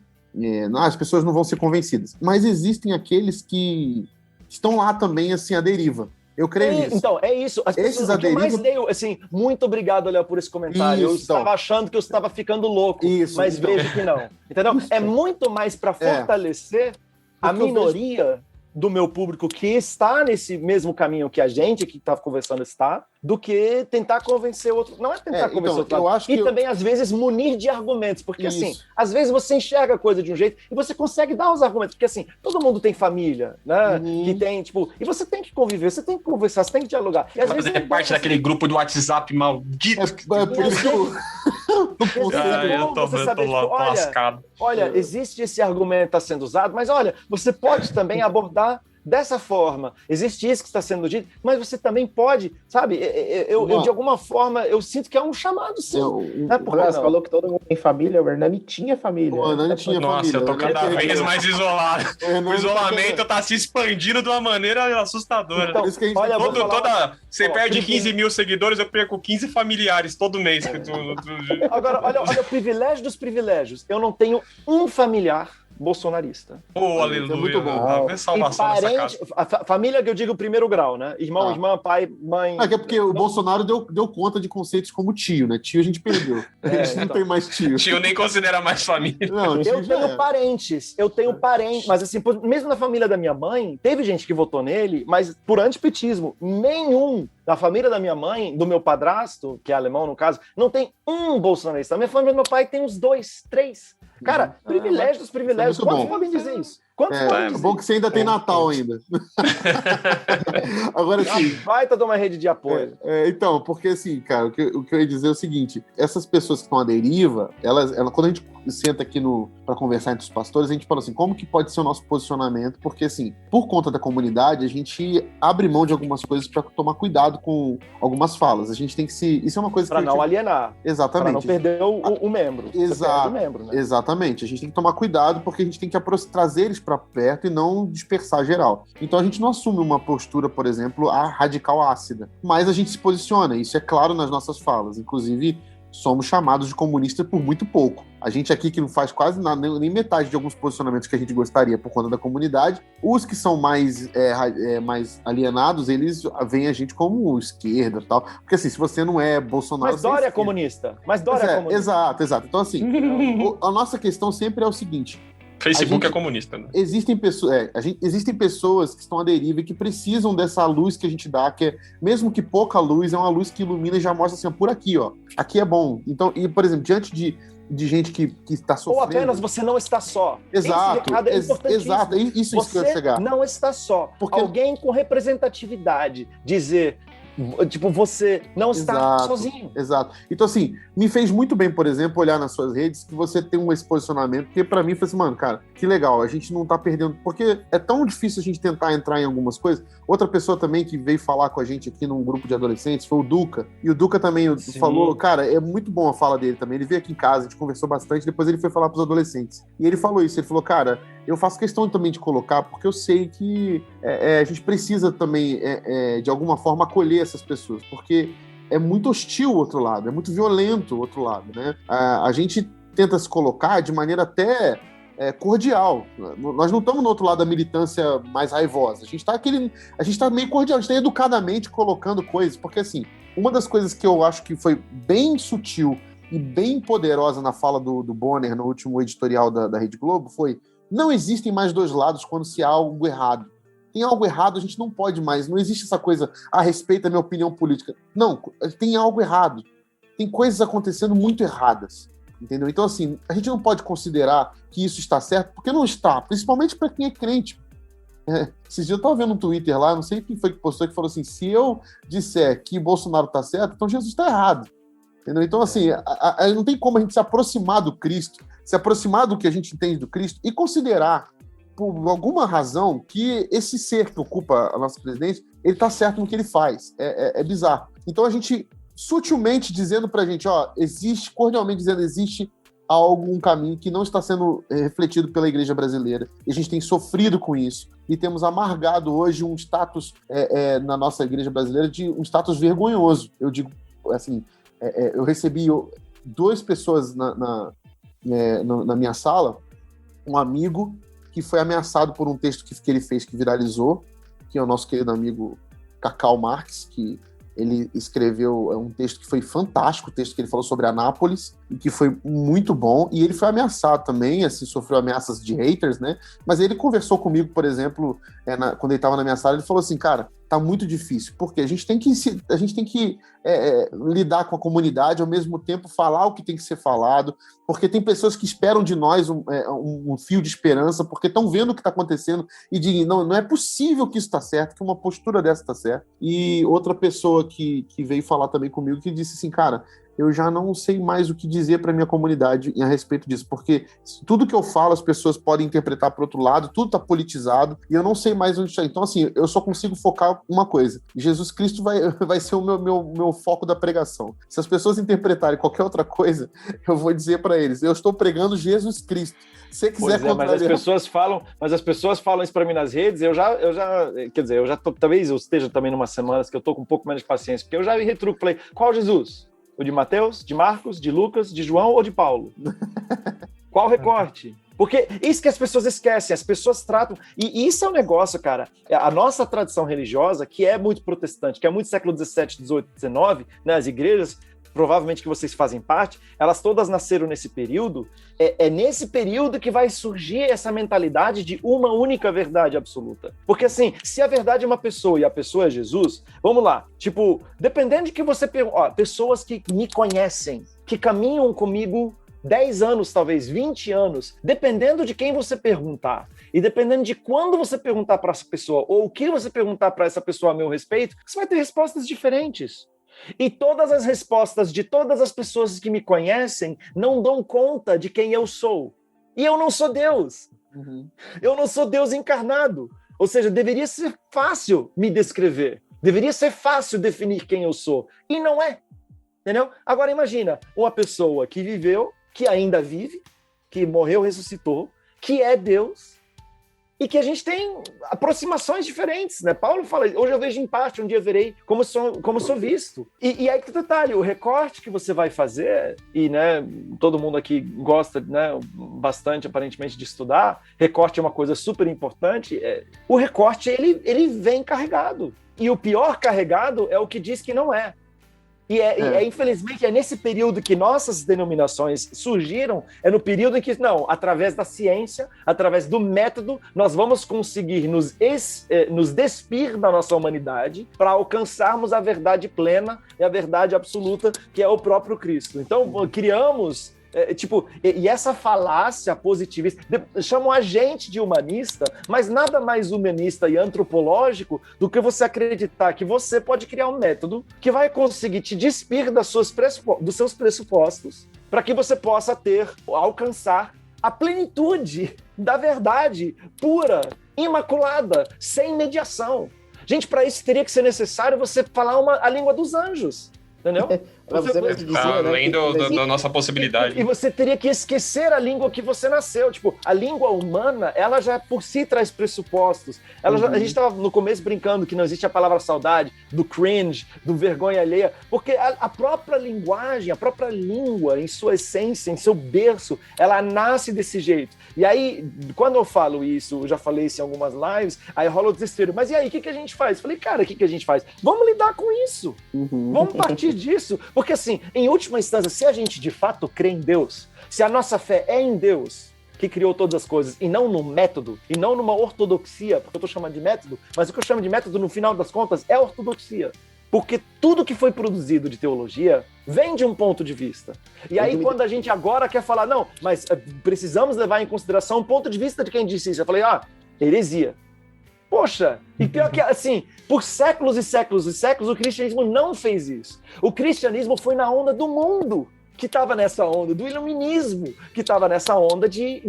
[SPEAKER 3] as pessoas não vão ser convencidas. Mas existem aqueles que estão lá também, assim, à deriva. Eu creio nisso.
[SPEAKER 4] Então, é isso. As pessoas, o que mais deu, assim, muito obrigado, Léo, por esse comentário. Eu estava achando que eu estava ficando louco, mas vejo que não. Entendeu? É muito mais para fortalecer a minoria do meu público que está nesse mesmo caminho que a gente que está conversando está, do que tentar convencer outro. Não é tentar convencer outro.
[SPEAKER 3] Eu acho
[SPEAKER 4] e também, às vezes, munir de argumentos. Porque, assim, às vezes você enxerga a coisa de um jeito e você consegue dar os argumentos. Porque, assim, todo mundo tem família, né? Que tem, tipo... E você tem que conviver, você tem que conversar, você tem que dialogar. E, às vezes,
[SPEAKER 1] é parte daquele grupo do WhatsApp maldito.
[SPEAKER 3] Por isso que
[SPEAKER 1] eu tô lascado.
[SPEAKER 4] Olha, existe esse argumento que está sendo usado, mas, olha, você pode também abordar dessa forma. Existe isso que está sendo dito, mas você também pode, sabe? Eu de alguma forma, eu sinto que é um chamado, sim.
[SPEAKER 2] O Brás falou que todo mundo tem família, o Hernani tinha família.
[SPEAKER 3] O Hernani tinha família.
[SPEAKER 1] Nossa, eu tô cada vez mais isolado. O isolamento tá se expandindo de uma maneira assustadora.
[SPEAKER 4] Então,
[SPEAKER 1] você perde 15 mil seguidores, eu perco 15 familiares todo mês.
[SPEAKER 4] Agora, olha o privilégio dos privilégios. Eu não tenho um familiar bolsonarista.
[SPEAKER 1] Aleluia. É muito bom.
[SPEAKER 4] Salvação nessa casa. A família que eu digo primeiro grau, né? Irmão, irmã, pai, mãe.
[SPEAKER 3] É porque o Bolsonaro deu conta de conceitos como tio, né? Tio a gente perdeu. A gente não tem mais tio.
[SPEAKER 1] Tio nem considera mais família.
[SPEAKER 3] Não,
[SPEAKER 4] eu tenho parentes, mas assim, mesmo na família da minha mãe, teve gente que votou nele, mas por antipetismo. Nenhum da família da minha mãe, do meu padrasto, que é alemão no caso, não tem um bolsonarista. A minha família do meu pai tem uns 2, 3. Cara, privilégio dos privilégios. Quantos podem dizer isso? Quantos
[SPEAKER 3] É bom que você ainda tem Natal ainda. Agora, assim...
[SPEAKER 4] Vai ter uma rede de apoio.
[SPEAKER 3] Então, porque assim, cara, o que eu ia dizer é o seguinte, essas pessoas que estão à deriva, elas quando a gente senta aqui para conversar entre os pastores, a gente fala assim, como que pode ser o nosso posicionamento? Porque, assim, por conta da comunidade, a gente abre mão de algumas coisas para tomar cuidado com algumas falas. A gente tem que se... Isso é uma coisa
[SPEAKER 4] para não alienar.
[SPEAKER 3] Exatamente.
[SPEAKER 4] Para não perder o membro.
[SPEAKER 3] Exato.
[SPEAKER 4] O membro, né?
[SPEAKER 3] Exatamente. A gente tem que tomar cuidado porque a gente tem que trazer eles para perto e não dispersar geral. Então a gente não assume uma postura, por exemplo, radical ácida, mas a gente se posiciona. Isso é claro nas nossas falas. Inclusive, somos chamados de comunistas por muito pouco. A gente aqui que não faz quase nada, nem metade de alguns posicionamentos que a gente gostaria por conta da comunidade. Os que são mais alienados, eles veem a gente como esquerda e tal. Porque assim, se você não é Bolsonaro...
[SPEAKER 4] Mas Dória é comunista.
[SPEAKER 3] Exato. Então assim, a nossa questão sempre é o seguinte...
[SPEAKER 1] Facebook é comunista, né?
[SPEAKER 3] Existem pessoas que estão à deriva e que precisam dessa luz que a gente dá, que é, mesmo que pouca luz, é uma luz que ilumina e já mostra assim, ó, por aqui, ó. Aqui é bom. Então, e, por exemplo, diante de gente que está sofrendo...
[SPEAKER 4] Ou apenas você não está só.
[SPEAKER 3] Exato. Exato. Isso que eu quero chegar.
[SPEAKER 4] Não está só.
[SPEAKER 3] Porque...
[SPEAKER 4] Alguém com representatividade dizer... Tipo, você não está sozinho.
[SPEAKER 3] Exato. Então, assim, me fez muito bem, por exemplo, olhar nas suas redes que você tem esse posicionamento, porque pra mim foi assim, mano, cara, que legal, a gente não tá perdendo, porque é tão difícil a gente tentar entrar em algumas coisas. Outra pessoa também que veio falar com a gente aqui num grupo de adolescentes foi o Duca, e o Duca também falou, cara, é muito bom a fala dele também, ele veio aqui em casa, a gente conversou bastante, depois ele foi falar pros adolescentes. E ele falou isso, ele falou, cara, eu faço questão também de colocar, porque eu sei que a gente precisa também, de alguma forma, acolher essas pessoas, porque é muito hostil o outro lado, é muito violento o outro lado, né? A gente tenta se colocar de maneira até cordial. Nós não estamos no outro lado da militância mais raivosa. A gente está meio cordial, a gente está educadamente colocando coisas, porque assim, uma das coisas que eu acho que foi bem sutil e bem poderosa na fala do Bonner no último editorial da Rede Globo foi: não existem mais dois lados quando se há algo errado. Tem algo errado, a gente não pode mais. Não existe essa coisa, respeita a minha opinião política. Não, tem algo errado. Tem coisas acontecendo muito erradas. Entendeu? Então, assim, a gente não pode considerar que isso está certo, porque não está. Principalmente para quem é crente. Esses dias eu estava vendo um Twitter lá, não sei quem foi que postou, que falou assim: se eu disser que Bolsonaro está certo, então Jesus está errado. Entendeu? Então, assim, não tem como a gente se aproximar do Cristo, se aproximar do que a gente entende do Cristo e considerar, por alguma razão, que esse ser que ocupa a nossa presidência, ele está certo no que ele faz. É bizarro. Então, a gente, sutilmente dizendo pra gente, ó, cordialmente dizendo, existe um caminho que não está sendo refletido pela igreja brasileira. E a gente tem sofrido com isso. E temos amargado hoje um status na nossa igreja brasileira de um status vergonhoso. Eu digo, assim, eu recebi 2 pessoas na minha sala, um amigo que foi ameaçado por um texto que ele fez, que viralizou, que é o nosso querido amigo Cacau Marques, que ele escreveu um texto que foi fantástico, o texto que ele falou sobre Anápolis, e que foi muito bom, e ele foi ameaçado também, assim, sofreu ameaças de haters, né? Mas ele conversou comigo, por exemplo, quando ele estava na minha sala, ele falou assim, cara, tá muito difícil, porque a gente tem que lidar com a comunidade, ao mesmo tempo falar o que tem que ser falado, porque tem pessoas que esperam de nós um fio de esperança, porque estão vendo o que está acontecendo e dizem, não é possível que isso está certo, que uma postura dessa está certa. E outra pessoa que veio falar também comigo, que disse assim, cara, eu já não sei mais o que dizer para minha comunidade a respeito disso, porque tudo que eu falo as pessoas podem interpretar para outro lado, tudo está politizado, e eu não sei mais onde está. Então, assim, eu só consigo focar uma coisa: Jesus Cristo vai ser o meu foco da pregação. Se as pessoas interpretarem qualquer outra coisa, eu vou dizer para eles, eu estou pregando Jesus Cristo. Se você quiser
[SPEAKER 4] mas as pessoas falam isso para mim nas redes, talvez eu esteja também numa semana que eu estou com um pouco menos de paciência, porque eu já retruco, falei, qual Jesus? O de Mateus, de Marcos, de Lucas, de João ou de Paulo? Qual recorte? Porque isso que as pessoas esquecem, as pessoas tratam... E isso é um negócio, cara. A nossa tradição religiosa, que é muito protestante, que é muito século XVII, XVIII, XIX, né, as igrejas, provavelmente que vocês fazem parte, elas todas nasceram nesse período. É nesse período que vai surgir essa mentalidade de uma única verdade absoluta. Porque assim, se a verdade é uma pessoa e a pessoa é Jesus, vamos lá, tipo, dependendo de que você... pessoas que me conhecem, que caminham comigo 10 anos, talvez 20 anos, dependendo de quem você perguntar, e dependendo de quando você perguntar para essa pessoa, ou o que você perguntar para essa pessoa a meu respeito, você vai ter respostas diferentes. E todas as respostas de todas as pessoas que me conhecem não dão conta de quem eu sou. E eu não sou Deus. Eu não sou Deus encarnado. Ou seja, deveria ser fácil me descrever. Deveria ser fácil definir quem eu sou. E não é. Entendeu? Agora imagina uma pessoa que viveu, que ainda vive, que morreu, ressuscitou, que é Deus, e que a gente tem aproximações diferentes, né? Paulo fala, hoje eu vejo em parte, um dia verei como sou visto. E aí que detalhe, o recorte que você vai fazer, e né, todo mundo aqui gosta, né, bastante aparentemente de estudar, recorte é uma coisa super importante, o recorte ele vem carregado. E o pior carregado é o que diz que não é. E infelizmente, é nesse período que nossas denominações surgiram, é no período em que, não, através da ciência, através do método, nós vamos conseguir nos despir da nossa humanidade para alcançarmos a verdade plena e a verdade absoluta, que é o próprio Cristo. Então, criamos... e essa falácia positivista, chamam a gente de humanista, mas nada mais humanista e antropológico do que você acreditar que você pode criar um método que vai conseguir te despir dos seus pressupostos para que você possa alcançar a plenitude da verdade pura, imaculada, sem mediação. Gente, para isso teria que ser necessário você falar a língua dos anjos. Entendeu?
[SPEAKER 1] Além da nossa possibilidade.
[SPEAKER 4] E você teria que esquecer a língua que você nasceu. Tipo, a língua humana, ela já por si traz pressupostos. A gente estava no começo brincando que não existe a palavra saudade, do cringe, do vergonha alheia, porque a própria linguagem, a própria língua, em sua essência, em seu berço, ela nasce desse jeito. E aí, quando eu falo isso, eu já falei isso em algumas lives, aí rola o desespero. Mas e aí, o que a gente faz? Falei, cara, o que a gente faz? Vamos lidar com isso. Vamos partir disso. Porque assim, em última instância, se a gente de fato crê em Deus, se a nossa fé é em Deus, que criou todas as coisas, e não no método, e não numa ortodoxia, porque eu estou chamando de método, mas o que eu chamo de método, no final das contas, é ortodoxia. Porque tudo que foi produzido de teologia vem de um ponto de vista. E aí, quando a gente agora quer falar, não, mas precisamos levar em consideração o ponto de vista de quem disse isso. Eu falei, heresia. Poxa, e pior que, assim, por séculos e séculos e séculos, o cristianismo não fez isso. O cristianismo foi na onda do mundo, que estava nessa onda, do iluminismo, que estava nessa onda de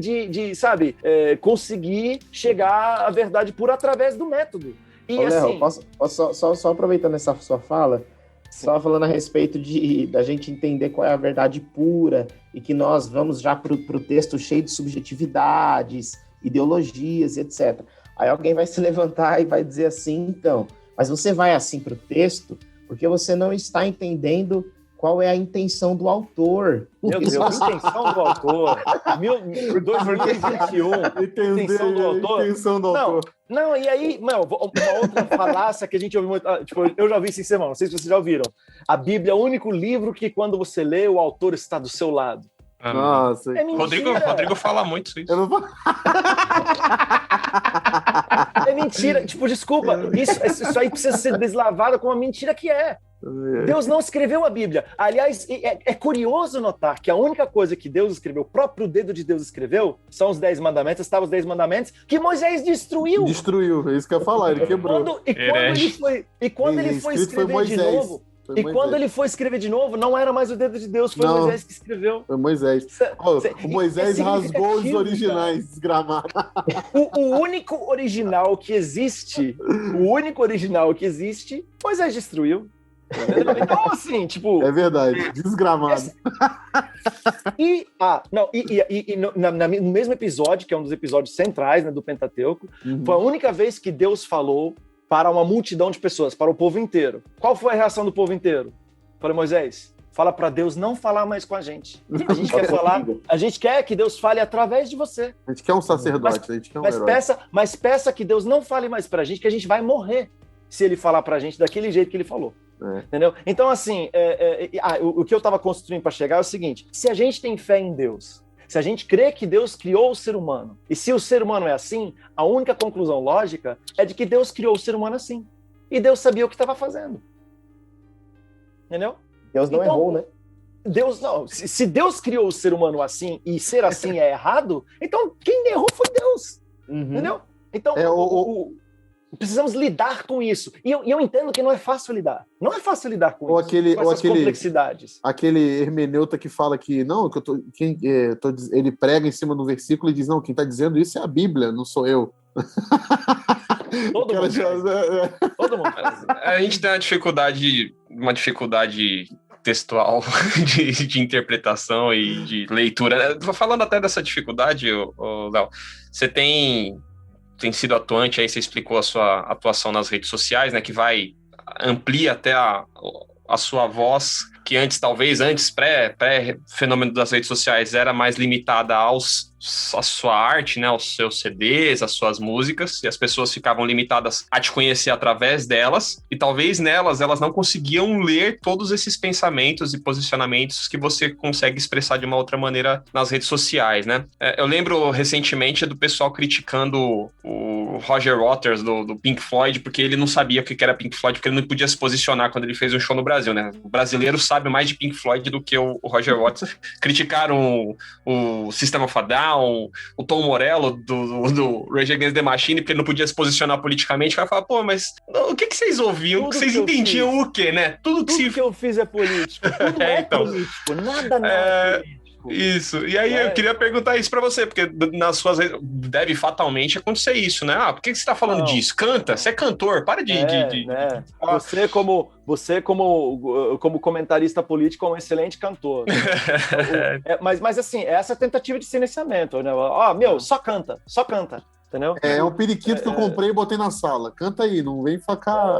[SPEAKER 4] conseguir chegar à verdade pura através do método. E
[SPEAKER 2] Léo, posso só aproveitando essa sua fala, só falando a respeito da gente entender qual é a verdade pura, e que nós vamos já para o texto cheio de subjetividades, ideologias, etc. Aí alguém vai se levantar e vai dizer assim, então, mas você vai assim para o texto porque você não está entendendo qual é a intenção do autor.
[SPEAKER 4] Meu Deus, a intenção do autor. 2021.
[SPEAKER 3] Intenção do autor.
[SPEAKER 4] Não, e aí, uma outra falácia que a gente ouviu muito. Tipo, eu já ouvi esse sermão, não sei se vocês já ouviram. A Bíblia é o único livro que, quando você lê, o autor está do seu lado.
[SPEAKER 3] Nossa,
[SPEAKER 1] Rodrigo fala muito isso.
[SPEAKER 3] Eu não vou...
[SPEAKER 4] É mentira. Tipo, desculpa, isso aí precisa ser deslavado com uma mentira que é. Deus não escreveu a Bíblia. Aliás, é curioso notar que a única coisa que Deus escreveu, o próprio dedo de Deus escreveu, são os 10 mandamentos, estavam os 10 mandamentos, que Moisés destruiu.
[SPEAKER 3] Destruiu, é isso que eu ia falar, ele quebrou.
[SPEAKER 4] Quando ele foi escrever de novo... E quando ele foi escrever de novo, não era mais o dedo de Deus, foi Moisés que escreveu.
[SPEAKER 3] Foi Moisés. O Moisés rasgou os originais, desgramado.
[SPEAKER 4] O único original que existe, Moisés destruiu. Então, assim, tipo...
[SPEAKER 3] É verdade, desgramado.
[SPEAKER 4] No mesmo episódio, que é um dos episódios centrais, né, do Pentateuco, foi a única vez que Deus falou para uma multidão de pessoas, para o povo inteiro. Qual foi a reação do povo inteiro? Falei, Moisés, fala para Deus não falar mais com a gente. A gente quer falar, a gente quer que Deus fale através de você.
[SPEAKER 3] A gente quer um sacerdote, a gente quer um herói.
[SPEAKER 4] Mas peça que Deus não fale mais para a gente, que a gente vai morrer se ele falar para a gente daquele jeito que ele falou. Entendeu? Então, assim, o que eu estava construindo para chegar é o seguinte: se a gente tem fé em Deus, se a gente crê que Deus criou o ser humano, e se o ser humano é assim, a única conclusão lógica é de que Deus criou o ser humano assim. E Deus sabia o que estava fazendo. Entendeu?
[SPEAKER 2] Deus não errou, né?
[SPEAKER 4] Deus não. Se Deus criou o ser humano assim e ser assim é errado, então quem errou foi Deus. Entendeu? Então, precisamos lidar com isso. E eu entendo que não é fácil lidar. Não é fácil lidar com isso. Com essas complexidades.
[SPEAKER 3] Aquele hermeneuta que fala que não, ele prega em cima do versículo e diz, não, quem está dizendo isso é a Bíblia, não sou eu.
[SPEAKER 4] Todo mundo faz.
[SPEAKER 1] A gente tem uma dificuldade textual de interpretação e de leitura. Falando até dessa dificuldade, Léo, você tem sido atuante, aí você explicou a sua atuação nas redes sociais, né, que amplia até a sua voz, que talvez antes, pré-fenômeno das redes sociais, era mais limitada à sua arte, né, aos seus CDs, às suas músicas, e as pessoas ficavam limitadas a te conhecer através delas, e talvez elas não conseguiam ler todos esses pensamentos e posicionamentos que você consegue expressar de uma outra maneira nas redes sociais, né? Eu lembro recentemente do pessoal criticando o Roger Waters do Pink Floyd, porque ele não sabia o que era Pink Floyd, porque ele não podia se posicionar quando ele fez um show no Brasil, né? O brasileiro sabe mais de Pink Floyd do que o Roger Waters. Criticaram o System of a Down, o Tom Morello do Rage Against the Machine, porque ele não podia se posicionar politicamente. O cara fala, pô, mas o que vocês ouviam? Tudo vocês entendiam o quê, né? Tudo
[SPEAKER 4] que eu fiz é político. Tudo então, político. Nada é político.
[SPEAKER 1] Isso. E aí eu queria perguntar isso pra você, porque nas suas redes deve fatalmente acontecer isso, né? Por que você tá falando disso? Canta, você é cantor, para de...
[SPEAKER 4] Né? Você como comentarista político é um excelente cantor. Mas assim, essa tentativa de silenciamento, né? Só canta. Entendeu?
[SPEAKER 3] É um periquito que eu comprei e botei na sala. Canta aí, não vem facar.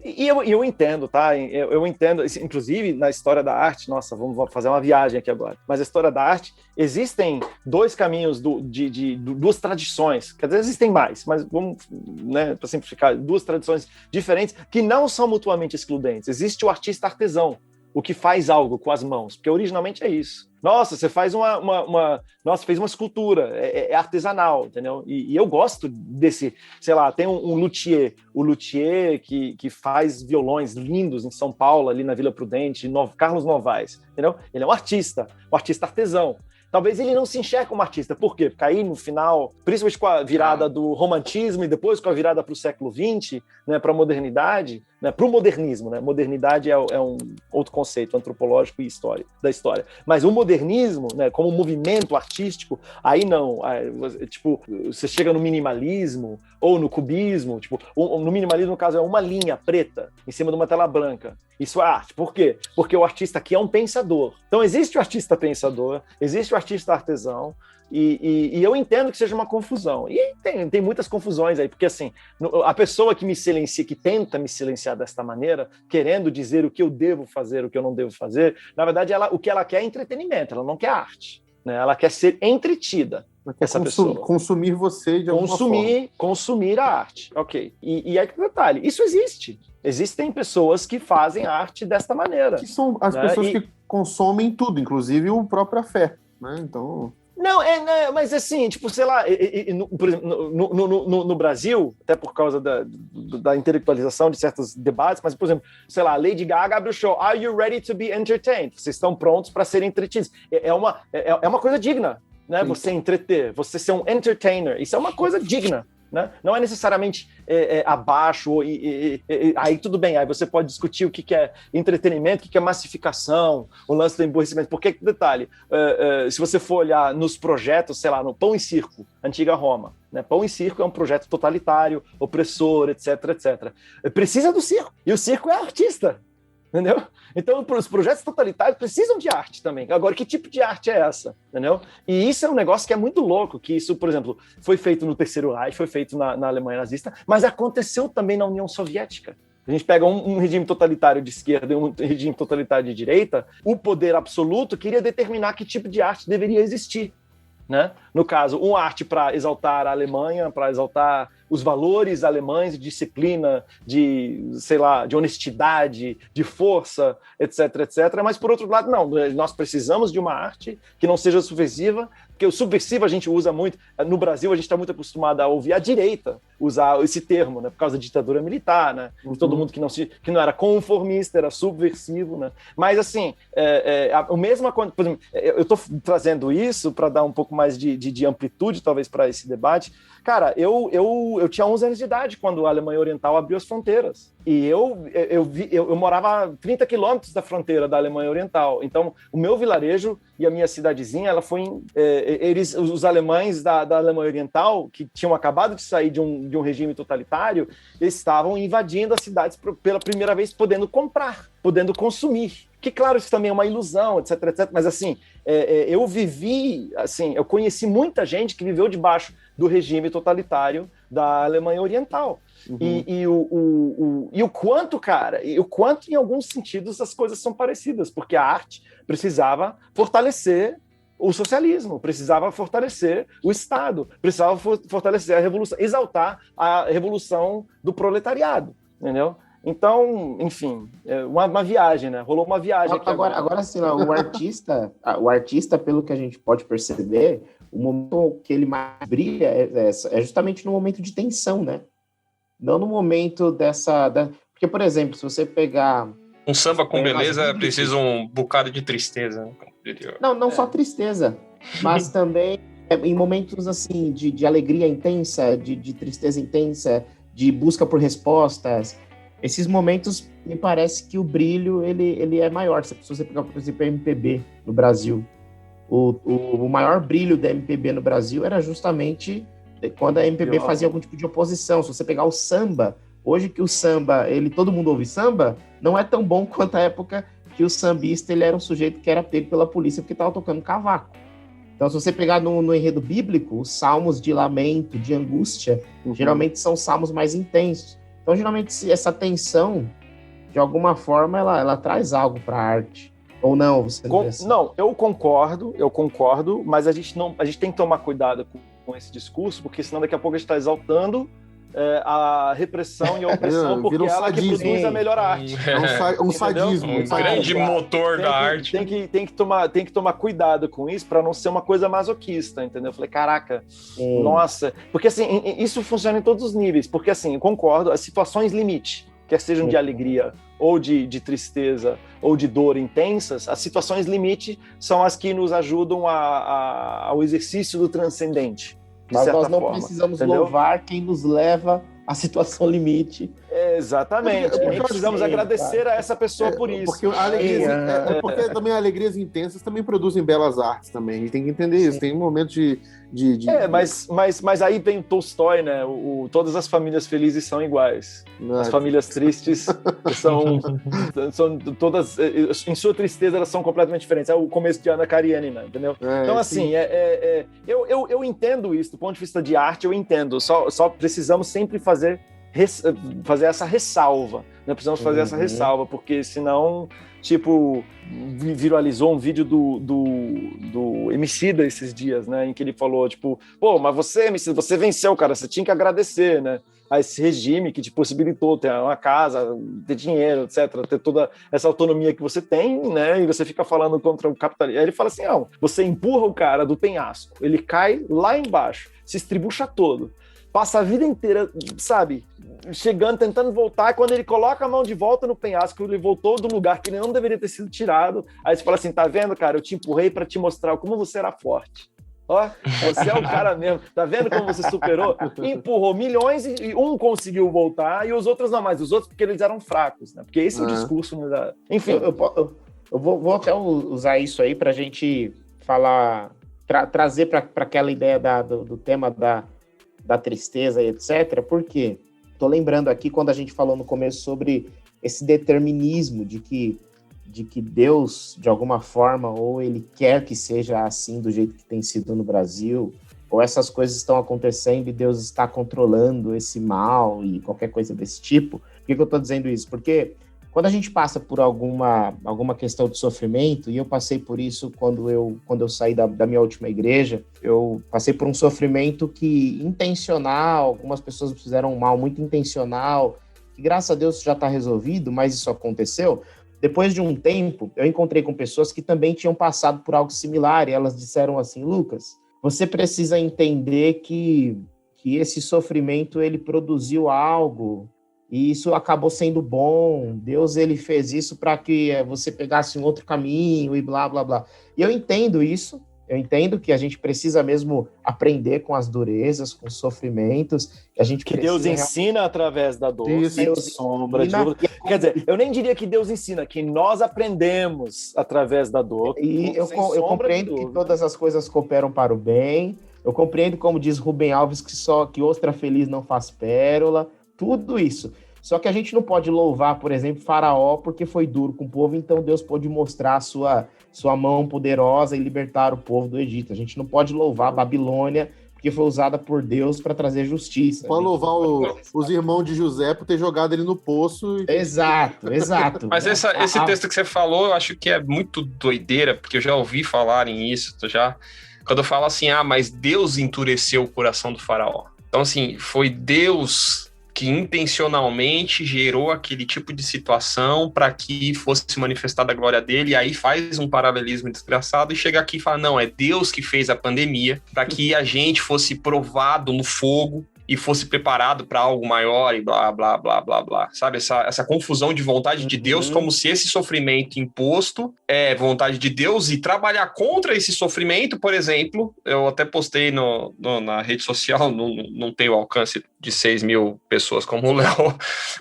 [SPEAKER 4] E eu entendo, tá? Eu entendo, inclusive na história da arte, nossa, vamos fazer uma viagem aqui agora. Mas a história da arte, existem dois caminhos de duas tradições, quer dizer, existem mais, mas vamos, né, para simplificar, duas tradições diferentes que não são mutuamente excludentes. Existe o artista artesão, o que faz algo com as mãos, porque originalmente é isso. Nossa, você faz fez uma escultura, é artesanal, entendeu? E eu gosto desse, sei lá, tem um luthier, o luthier que faz violões lindos em São Paulo, ali na Vila Prudente, Carlos Novaes, entendeu? Ele é um artista artesão. Talvez ele não se enxergue como artista. Por quê? Porque aí, no final, principalmente com a virada do romantismo e depois com a virada para o século XX, né, para a modernidade, né, para o modernismo, né? Modernidade é um outro conceito antropológico e da história. Mas o modernismo, né, como movimento artístico, aí não. Você chega no minimalismo ou no cubismo. No minimalismo, no caso, é uma linha preta em cima de uma tela branca. Isso é arte. Por quê? Porque o artista aqui é um pensador. Então, existe o artista pensador, existe o artista artesão, e eu entendo que seja uma confusão. E tem muitas confusões aí, porque assim, a pessoa que me silencia, que tenta me silenciar desta maneira, querendo dizer o que eu devo fazer, o que eu não devo fazer, na verdade, o que ela quer é entretenimento, ela não quer arte, né? Ela quer ser entretida. Essa pessoa.
[SPEAKER 3] Consumir você de alguma forma.
[SPEAKER 4] Consumir a arte, ok. E aí que detalhe, isso existe. Existem pessoas que fazem arte desta maneira.
[SPEAKER 3] Que são as pessoas que consomem tudo, inclusive o própria fé, né? Então...
[SPEAKER 4] Não, mas assim, sei lá, por exemplo, no Brasil, até por causa da intelectualização de certos debates, mas, por exemplo, sei lá, Lady Gaga abre o show, Are you ready to be entertained? Vocês estão prontos para serem entretidos. É uma coisa digna, né? Você entreter, você ser um entertainer, isso é uma coisa digna. Né? Não é necessariamente abaixo, aí tudo bem, aí você pode discutir o que é entretenimento, o que é massificação, o lance do emburrecimento, porque, detalhe, se você for olhar nos projetos, sei lá, no Pão e Circo, antiga Roma, né? Pão e Circo é um projeto totalitário, opressor, etc, etc. Precisa do circo, e o circo é artista. Entendeu? Então, os projetos totalitários precisam de arte também. Agora, que tipo de arte é essa? Entendeu? E isso é um negócio que é muito louco, que isso, por exemplo, foi feito no Terceiro Reich, foi feito na Alemanha nazista, mas aconteceu também na União Soviética. A gente pega um regime totalitário de esquerda e um regime totalitário de direita, o poder absoluto queria determinar que tipo de arte deveria existir. Né? No caso, uma arte para exaltar a Alemanha, para exaltar os valores alemães de disciplina, de honestidade, de força, etc, etc. Mas, por outro lado, não. Nós precisamos de uma arte que não seja subversiva, porque o subversivo a gente usa muito, no Brasil a gente está muito acostumado a ouvir a direita usar esse termo, né, por causa da ditadura militar, né, todo mundo que não era conformista era subversivo, né, mas assim, o mesmo, por exemplo, eu estou trazendo isso para dar um pouco mais de amplitude, talvez, para esse debate. Cara, eu tinha 11 anos de idade quando a Alemanha Oriental abriu as fronteiras. E eu morava a 30 quilômetros da fronteira da Alemanha Oriental. Então, o meu vilarejo e a minha cidadezinha, ela foi... os alemães da Alemanha Oriental, que tinham acabado de sair de um regime totalitário, eles estavam invadindo as cidades pela primeira vez, podendo comprar, podendo consumir. Que, claro, isso também é uma ilusão, etc, etc. Mas, assim, eu vivi... assim, eu conheci muita gente que viveu debaixo do regime totalitário da Alemanha Oriental. Uhum. E o quanto, cara, em alguns sentidos, as coisas são parecidas, porque a arte precisava fortalecer o socialismo, precisava fortalecer o Estado, precisava fortalecer a revolução, exaltar a revolução do proletariado, entendeu? Então, enfim, uma viagem, né? Rolou uma viagem.
[SPEAKER 2] Agora sim, o artista, pelo que a gente pode perceber, o momento que ele mais brilha é justamente no momento de tensão, né? Não no momento Porque, por exemplo, se você pegar...
[SPEAKER 1] Um samba com beleza precisa um bocado de tristeza.
[SPEAKER 2] Não só tristeza, mas também em momentos assim de alegria intensa, de tristeza intensa, de busca por respostas. Esses momentos, me parece que o brilho ele é maior. Se você pegar, por exemplo, a MPB no Brasil, o maior brilho da MPB no Brasil era justamente quando a MPB fazia algum tipo de oposição. Se você pegar o samba, hoje que o samba, todo mundo ouve samba, não é tão bom quanto a época que o sambista ele era um sujeito que era pego pela polícia porque estava tocando cavaco. Então, se você pegar no enredo bíblico, os salmos de lamento, de angústia, geralmente são salmos mais intensos. Então, geralmente, essa tensão, de alguma forma, ela traz algo para a arte. Ou não?
[SPEAKER 4] Não, eu concordo, mas a gente tem que tomar cuidado com esse discurso, porque senão daqui a pouco a gente está exaltando a repressão e a opressão, porque ela que produz a melhor arte.
[SPEAKER 3] É um sadismo.
[SPEAKER 1] Um grande motor da arte.
[SPEAKER 4] Tem que tomar cuidado com isso para não ser uma coisa masoquista, entendeu? Eu falei, caraca, nossa. Porque assim, isso funciona em todos os níveis, porque assim, eu concordo, as situações limite, quer sejam de alegria, ou de tristeza, ou de dor intensas, as situações limite são as que nos ajudam ao exercício do transcendente.
[SPEAKER 2] Mas nós não precisamos louvar quem nos leva à situação limite.
[SPEAKER 4] Exatamente. E precisamos agradecer a essa pessoa por isso.
[SPEAKER 3] Porque porque também alegrias intensas também produzem belas artes também. A gente tem que entender isso. Tem um momento de...
[SPEAKER 4] Mas aí vem o Tolstói, né? Todas as famílias felizes são iguais. As famílias tristes são todas... Em sua tristeza, elas são completamente diferentes. É o começo de Ana Karenina, entendeu? Então, assim, eu entendo isso. Do ponto de vista de arte, eu entendo. Só precisamos sempre fazer essa ressalva, né? Precisamos fazer essa ressalva, porque senão, tipo, viralizou um vídeo do Emicida esses dias, né, em que ele falou, tipo, pô, mas Emicida, você venceu, cara, você tinha que agradecer, né, a esse regime que te possibilitou ter uma casa, ter dinheiro, etc., ter toda essa autonomia que você tem, né, e você fica falando contra o capitalismo. Aí ele fala assim, não, você empurra o cara do penhasco, ele cai lá embaixo, se estribucha todo, passa a vida inteira, sabe, chegando, tentando voltar, e quando ele coloca a mão de volta no penhasco, ele voltou do lugar que ele não deveria ter sido tirado, aí você fala assim, tá vendo, cara, eu te empurrei para te mostrar como você era forte. Ó, você é o cara mesmo, tá vendo como você superou? Empurrou milhões e um conseguiu voltar e os outros não, mas os outros porque eles eram fracos, né? Porque esse é o discurso, né? Enfim.
[SPEAKER 2] Eu vou até usar isso aí pra gente falar, trazer para aquela ideia do tema da tristeza e etc. Por quê? Tô lembrando aqui quando a gente falou no começo sobre esse determinismo de que Deus, de alguma forma, ou ele quer que seja assim do jeito que tem sido no Brasil, ou essas coisas estão acontecendo e Deus está controlando esse mal e qualquer coisa desse tipo. Por que eu tô dizendo isso? Porque quando a gente passa por alguma questão de sofrimento, e eu passei por isso quando eu saí da minha última igreja, eu passei por um sofrimento que intencional, algumas pessoas fizeram um mal muito intencional, que graças a Deus já está resolvido, mas isso aconteceu. Depois de um tempo, eu encontrei com pessoas que também tinham passado por algo similar, e elas disseram assim, Lucas, você precisa entender que esse sofrimento, ele produziu algo, e isso acabou sendo bom. Deus, ele fez isso para que você pegasse um outro caminho e blá, blá, blá. E eu entendo isso. Eu entendo que a gente precisa mesmo aprender com as durezas, com os sofrimentos.
[SPEAKER 4] Que Deus ensina através da dor, sem sombra de dúvida. Quer dizer, eu nem diria que Deus ensina, que nós aprendemos através da dor.
[SPEAKER 2] E eu compreendo que todas as coisas cooperam para o bem. Eu compreendo, como diz Rubem Alves, que ostra feliz não faz pérola. Tudo isso. Só que a gente não pode louvar, por exemplo, Faraó porque foi duro com o povo, então Deus pôde mostrar a sua mão poderosa e libertar o povo do Egito. A gente não pode louvar a Babilônia porque foi usada por Deus para trazer justiça.
[SPEAKER 3] Pode louvar os irmãos de José por ter jogado ele no poço.
[SPEAKER 2] Exato.
[SPEAKER 1] Mas esse texto que você falou, eu acho que é muito doideira, porque eu já ouvi falarem isso, quando eu falo assim, mas Deus endureceu o coração do Faraó. Então, assim, foi Deus que intencionalmente gerou aquele tipo de situação para que fosse manifestada a glória dele, e aí faz um paralelismo desgraçado e chega aqui e fala, não, é Deus que fez a pandemia para que a gente fosse provado no fogo e fosse preparado para algo maior e blá, blá, blá, blá, blá. Sabe, essa confusão de vontade de Deus, como se esse sofrimento imposto é vontade de Deus, e trabalhar contra esse sofrimento, por exemplo, eu até postei na rede social, não tenho alcance de 6 mil pessoas como o Léo,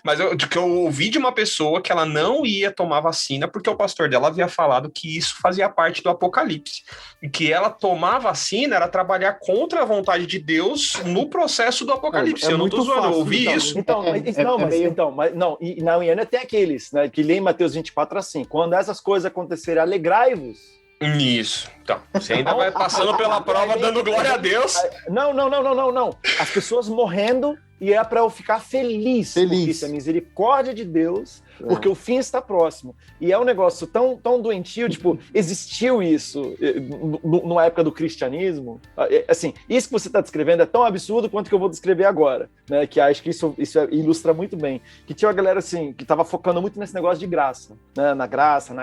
[SPEAKER 1] mas que eu ouvi de uma pessoa que ela não ia tomar vacina porque o pastor dela havia falado que isso fazia parte do Apocalipse, e que ela tomar vacina era trabalhar contra a vontade de Deus no processo do Apocalipse. Eu não tô zoando, eu ouvi isso.
[SPEAKER 4] E na Uiana tem aqueles, né, que lê em Mateus 24 assim, quando essas coisas acontecerem, alegrai-vos.
[SPEAKER 1] Isso. Então, você ainda vai passando pela prova dando glória a Deus.
[SPEAKER 4] Não. As pessoas morrendo e é para eu ficar feliz. Porque isso é misericórdia de Deus, porque o fim está próximo. E é um negócio tão doentio, tipo, existiu isso na época do cristianismo. Assim, isso que você está descrevendo é tão absurdo quanto que eu vou descrever agora, né? Que acho que isso ilustra muito bem. Que tinha uma galera, assim, que estava focando muito nesse negócio de graça, né? Na graça.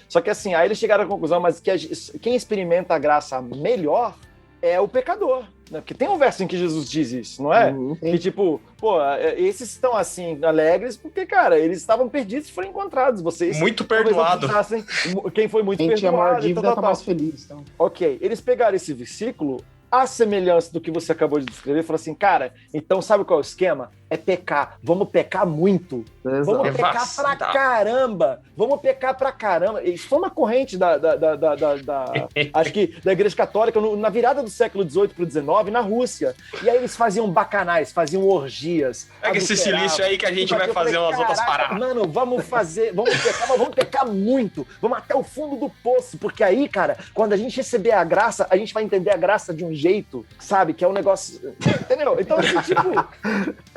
[SPEAKER 4] Só que, assim, aí eles chegaram à conclusão, mas que quem experimenta a graça melhor é o pecador, né? Porque tem um verso em que Jesus diz isso, não é? Que tipo, esses estão assim, alegres, porque, cara, eles estavam perdidos e foram encontrados. Vocês
[SPEAKER 1] muito perdoado.
[SPEAKER 4] Quem foi muito
[SPEAKER 2] perdoado. Quem tinha maior dívida tá mais feliz. Então.
[SPEAKER 4] Ok, eles pegaram esse versículo, a semelhança do que você acabou de descrever, e falaram assim, cara, então sabe qual é o esquema? É pecar. Vamos pecar muito. Exato. Vamos pecar pra caramba. Vamos pecar pra caramba. Isso foi uma corrente acho que da Igreja Católica na virada do século XVIII pro XIX, na Rússia. E aí eles faziam bacanais, faziam orgias.
[SPEAKER 1] Pega esse silício aí que a gente vai fazer umas outras paradas.
[SPEAKER 4] Mano, vamos pecar, mas vamos pecar muito. Vamos até o fundo do poço, porque aí, cara, quando a gente receber a graça, a gente vai entender a graça de um jeito, sabe? Que é um negócio... Entendeu? Então, assim, tipo...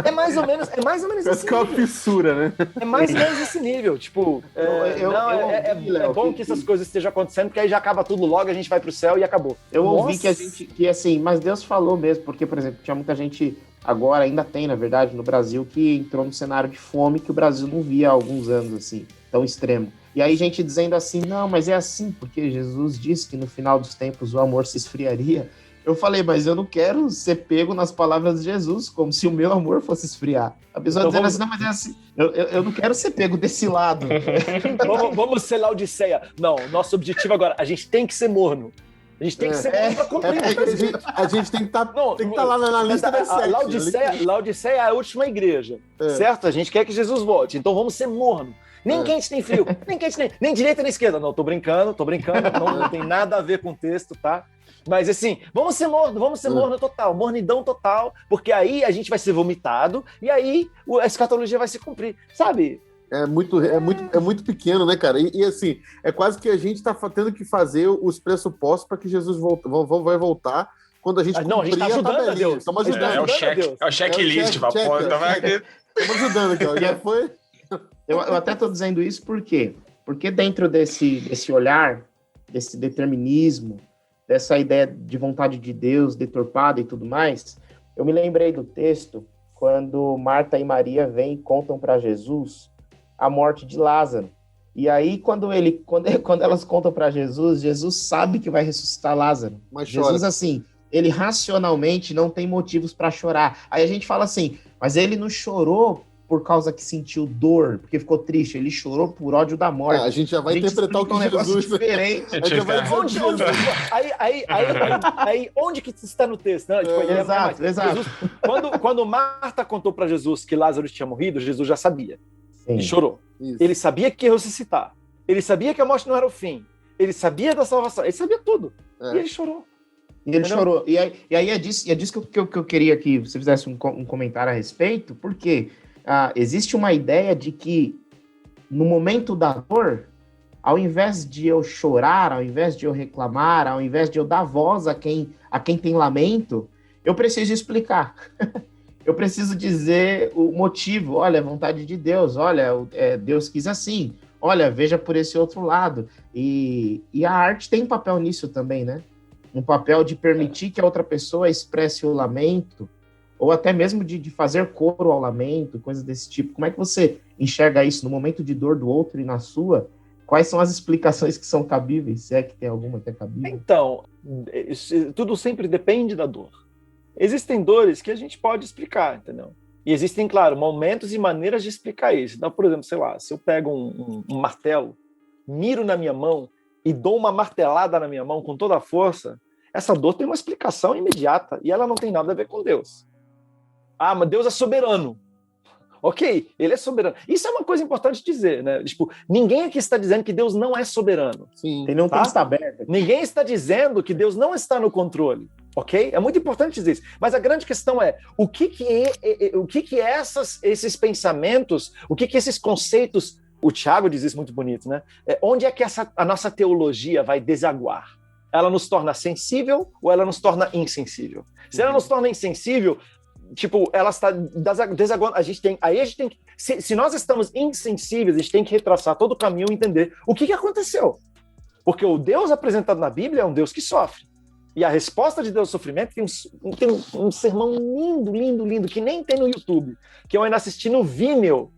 [SPEAKER 4] É mais ou menos
[SPEAKER 3] esse nível. É uma fissura, né?
[SPEAKER 4] É mais ou menos esse nível. Tipo, é bom que essas coisas estejam acontecendo, porque aí já acaba tudo logo, a gente vai pro céu e acabou.
[SPEAKER 2] Eu ouvi que assim, mas Deus falou mesmo, porque, por exemplo, tinha muita gente, agora ainda tem, na verdade, no Brasil, que entrou no cenário de fome que o Brasil não via há alguns anos, assim, tão extremo. E aí gente dizendo assim, não, mas é assim, porque Jesus disse que no final dos tempos o amor se esfriaria. Eu falei, mas eu não quero ser pego nas palavras de Jesus, como se o meu amor fosse esfriar. A pessoa então dizendo assim, não, mas é assim, eu não quero ser pego desse lado.
[SPEAKER 4] vamos ser Laodiceia. Não, nosso objetivo agora, a gente tem que ser morno. A gente tem que ser morno pra cumprir.
[SPEAKER 3] A gente tem que estar lá na lista das sete.
[SPEAKER 4] Laodiceia é a última igreja, certo? A gente quer que Jesus volte, então vamos ser morno. Nem quente nem frio, nem direita nem esquerda. Não, tô brincando, não tem nada a ver com o texto, tá? Mas assim, vamos ser morno total, mornidão total, porque aí a gente vai ser vomitado e aí a escatologia vai se cumprir, sabe?
[SPEAKER 3] É muito pequeno, né, cara? E assim, é quase que a gente tá tendo que fazer os pressupostos para que Jesus vai voltar quando a gente cumprir
[SPEAKER 4] a gente tá ajudando a Deus.
[SPEAKER 3] Estamos ajudando.
[SPEAKER 1] É o checklist,
[SPEAKER 3] Estamos ajudando aqui, ó. Já foi...
[SPEAKER 2] Eu até tô dizendo isso porque dentro desse olhar, desse determinismo, dessa ideia de vontade de Deus deturpada e tudo mais, eu me lembrei do texto quando Marta e Maria vêm e contam para Jesus a morte de Lázaro. E aí, quando elas contam para Jesus, Jesus sabe que vai ressuscitar Lázaro.
[SPEAKER 3] Mas
[SPEAKER 2] Jesus,
[SPEAKER 3] chora.
[SPEAKER 2] assim, ele racionalmente não tem motivos para chorar. Aí a gente fala assim, mas ele não chorou por causa que sentiu dor, porque ficou triste. Ele chorou por ódio da morte.
[SPEAKER 3] A gente já vai interpretar o que Jesus...
[SPEAKER 2] diferente.
[SPEAKER 3] A gente já vai
[SPEAKER 4] Aí, onde que está no texto? Não, tipo,
[SPEAKER 2] exato.
[SPEAKER 4] Jesus, quando Marta contou para Jesus que Lázaro tinha morrido, Jesus já sabia.
[SPEAKER 2] Sim.
[SPEAKER 4] E chorou.
[SPEAKER 3] Isso.
[SPEAKER 4] Ele sabia que ia ressuscitar. Ele sabia que a morte não era o fim. Ele sabia da salvação. Ele sabia tudo. E ele chorou.
[SPEAKER 2] E ele chorou. E aí é disso que eu queria que você fizesse um comentário a respeito, porque existe uma ideia de que no momento da dor, ao invés de eu chorar, ao invés de eu reclamar, ao invés de eu dar voz a quem tem lamento, eu preciso explicar. Eu preciso dizer o motivo. Olha, a vontade de Deus. Olha, Deus quis assim. Olha, veja por esse outro lado. E a arte tem um papel nisso também, né? Um papel de permitir que a outra pessoa expresse o lamento, ou até mesmo de fazer coro ao lamento, coisas desse tipo. Como é que você enxerga isso no momento de dor do outro e na sua? Quais são as explicações que são cabíveis? Se é que tem alguma que é cabível?
[SPEAKER 4] Então, tudo sempre depende da dor. Existem dores que a gente pode explicar, entendeu? E existem, claro, momentos e maneiras de explicar isso. Então, por exemplo, sei lá, se eu pego um martelo, miro na minha mão e dou uma martelada na minha mão com toda a força, essa dor tem uma explicação imediata e ela não tem nada a ver com Deus. Mas Deus é soberano. Ok, ele é soberano. Isso é uma coisa importante dizer, né? Tipo, ninguém aqui está dizendo que Deus não é soberano.
[SPEAKER 2] Sim. Tem nenhum texto aberto.
[SPEAKER 4] Ninguém está dizendo que Deus não está no controle. Ok? É muito importante dizer isso. Mas a grande questão é o que esses pensamentos, o que esses conceitos, o Tiago diz isso muito bonito, né? Onde é que a nossa teologia vai desaguar? Ela nos torna sensível ou ela nos torna insensível? Se ela nos torna insensível, tipo, ela está desaguando. Se nós estamos insensíveis, a gente tem que retraçar todo o caminho e entender o que aconteceu. Porque o Deus apresentado na Bíblia é um Deus que sofre. E a resposta de Deus ao sofrimento tem um sermão lindo, que nem tem no YouTube, que eu ainda assisti no Vimeo.